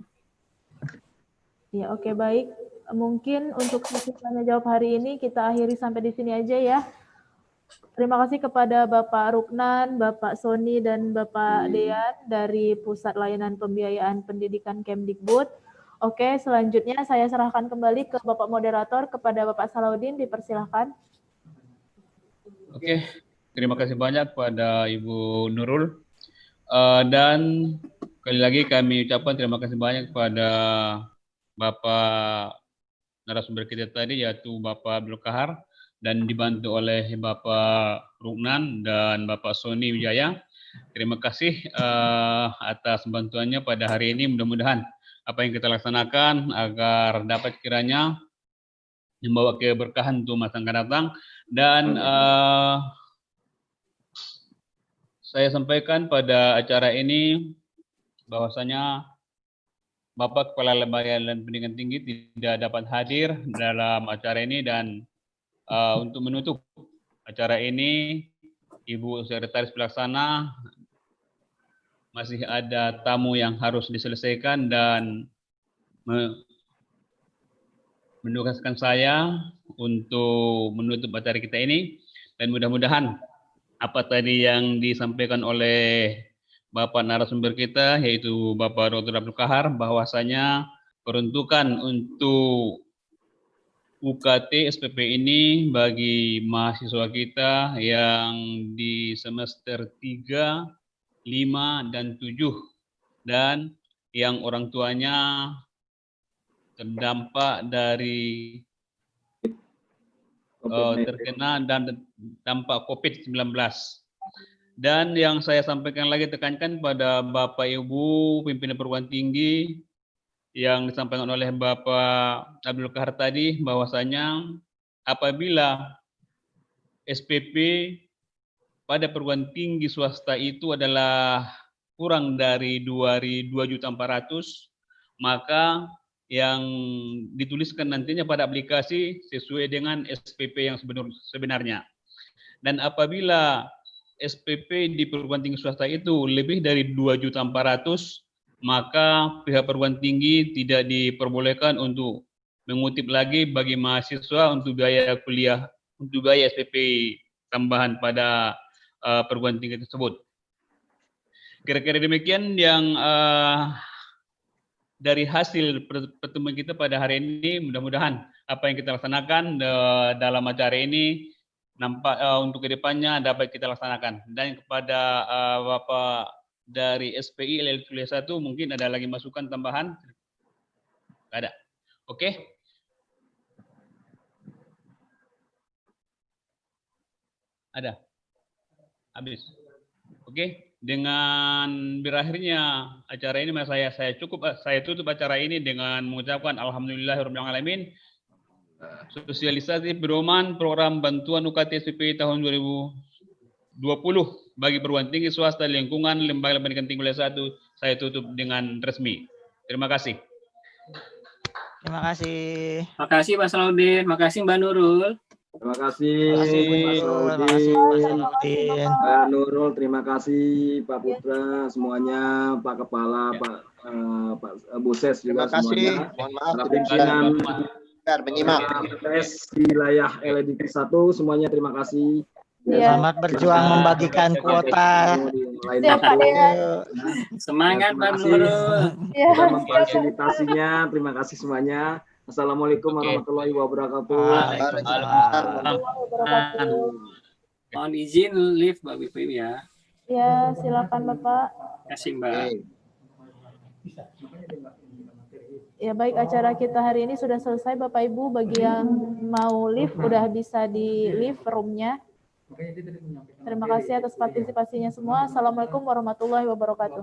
Ya, oke, baik. Mungkin untuk sesi tanya jawab hari ini kita akhiri sampai di sini aja ya. Terima kasih kepada Bapak Ruknan, Bapak Sony, dan Bapak Dean dari Pusat Layanan Pembiayaan Pendidikan Kemdikbud. Oke, selanjutnya saya serahkan kembali ke Bapak Moderator, kepada Bapak Salahuddin, dipersilahkan. Oke, terima kasih banyak kepada Ibu Nurul. Dan sekali lagi kami ucapkan terima kasih banyak kepada Bapak narasumber kita tadi, yaitu Bapak Abdul Kahar, dan dibantu oleh Bapak Ruknan dan Bapak Sony Wijaya. Terima kasih atas bantuannya pada hari ini. Mudah-mudahan apa yang kita laksanakan agar dapat kiranya membawa keberkahan untuk masa akan datang. Dan saya sampaikan pada acara ini bahwasanya Bapak Kepala Lembaga dan Pendidikan Tinggi tidak dapat hadir dalam acara ini, dan untuk menutup acara ini, Ibu Sekretaris Pelaksana, masih ada tamu yang harus diselesaikan dan menugaskan saya untuk menutup acara kita ini. Dan mudah-mudahan apa tadi yang disampaikan oleh Bapak narasumber kita, yaitu Bapak Dr. Abdul Kahar, bahwasanya peruntukan untuk UKT SPP ini bagi mahasiswa kita yang di semester 3, 5, dan 7, dan yang orang tuanya terdampak dari terkena dan dampak COVID-19. Dan yang saya sampaikan lagi, tekankan pada Bapak Ibu pimpinan perguruan tinggi yang disampaikan oleh Bapak Abdul Kahar tadi, bahwasanya apabila SPP pada perguruan tinggi swasta itu adalah kurang dari 2.400.000, maka yang dituliskan nantinya pada aplikasi sesuai dengan SPP yang sebenarnya. Dan apabila SPP di perguruan tinggi swasta itu lebih dari 2.400.000, maka pihak perguruan tinggi tidak diperbolehkan untuk mengutip lagi bagi mahasiswa untuk biaya kuliah, untuk biaya SPP tambahan pada perguruan tinggi tersebut. Kira-kira demikian yang dari hasil pertemuan kita pada hari ini. Mudah-mudahan apa yang kita laksanakan dalam acara ini nampak untuk kedepannya dapat kita laksanakan. Dan kepada Bapak dari SPI LL Kuliah 1, mungkin ada lagi masukan tambahan? Tidak ada. Oke. Ada. Habis. Oke. Dengan berakhirnya acara ini, saya tutup acara ini dengan mengucapkan alhamdulillahirabbil alamin. Sosialisasi pedoman program bantuan UKT SPP tahun 2020 bagi perguruan tinggi swasta lingkungan Lembaga Pendidikan Tinggi Wilayah 1 saya tutup dengan resmi. Terima kasih. Terima kasih. Terima kasih Pak Salahuddin, terima kasih Mbak Nurul. Terima kasih Pak Salahuddin. Mbak Nurul, terima kasih Pak Putra, semuanya, Pak Kepala, Pak Buses juga semuanya. Mohon maaf, pimpinan menyimak. wilayah LDK 1 semuanya terima kasih. Selamat berjuang membagikan kuota. Semangat Mbak Nurul. Sudah memfasilitasinya. Terima kasih semuanya. Assalamualaikum warahmatullahi wabarakatuh. Mohon izin live Mbak Bipin ya. Ya, silakan Bapak. Terima kasih Mbak. Ya baik, acara kita hari ini sudah selesai Bapak Ibu. Bagi yang mau live udah bisa di live roomnya. Terima kasih atas partisipasinya semua. Assalamualaikum warahmatullahi wabarakatuh.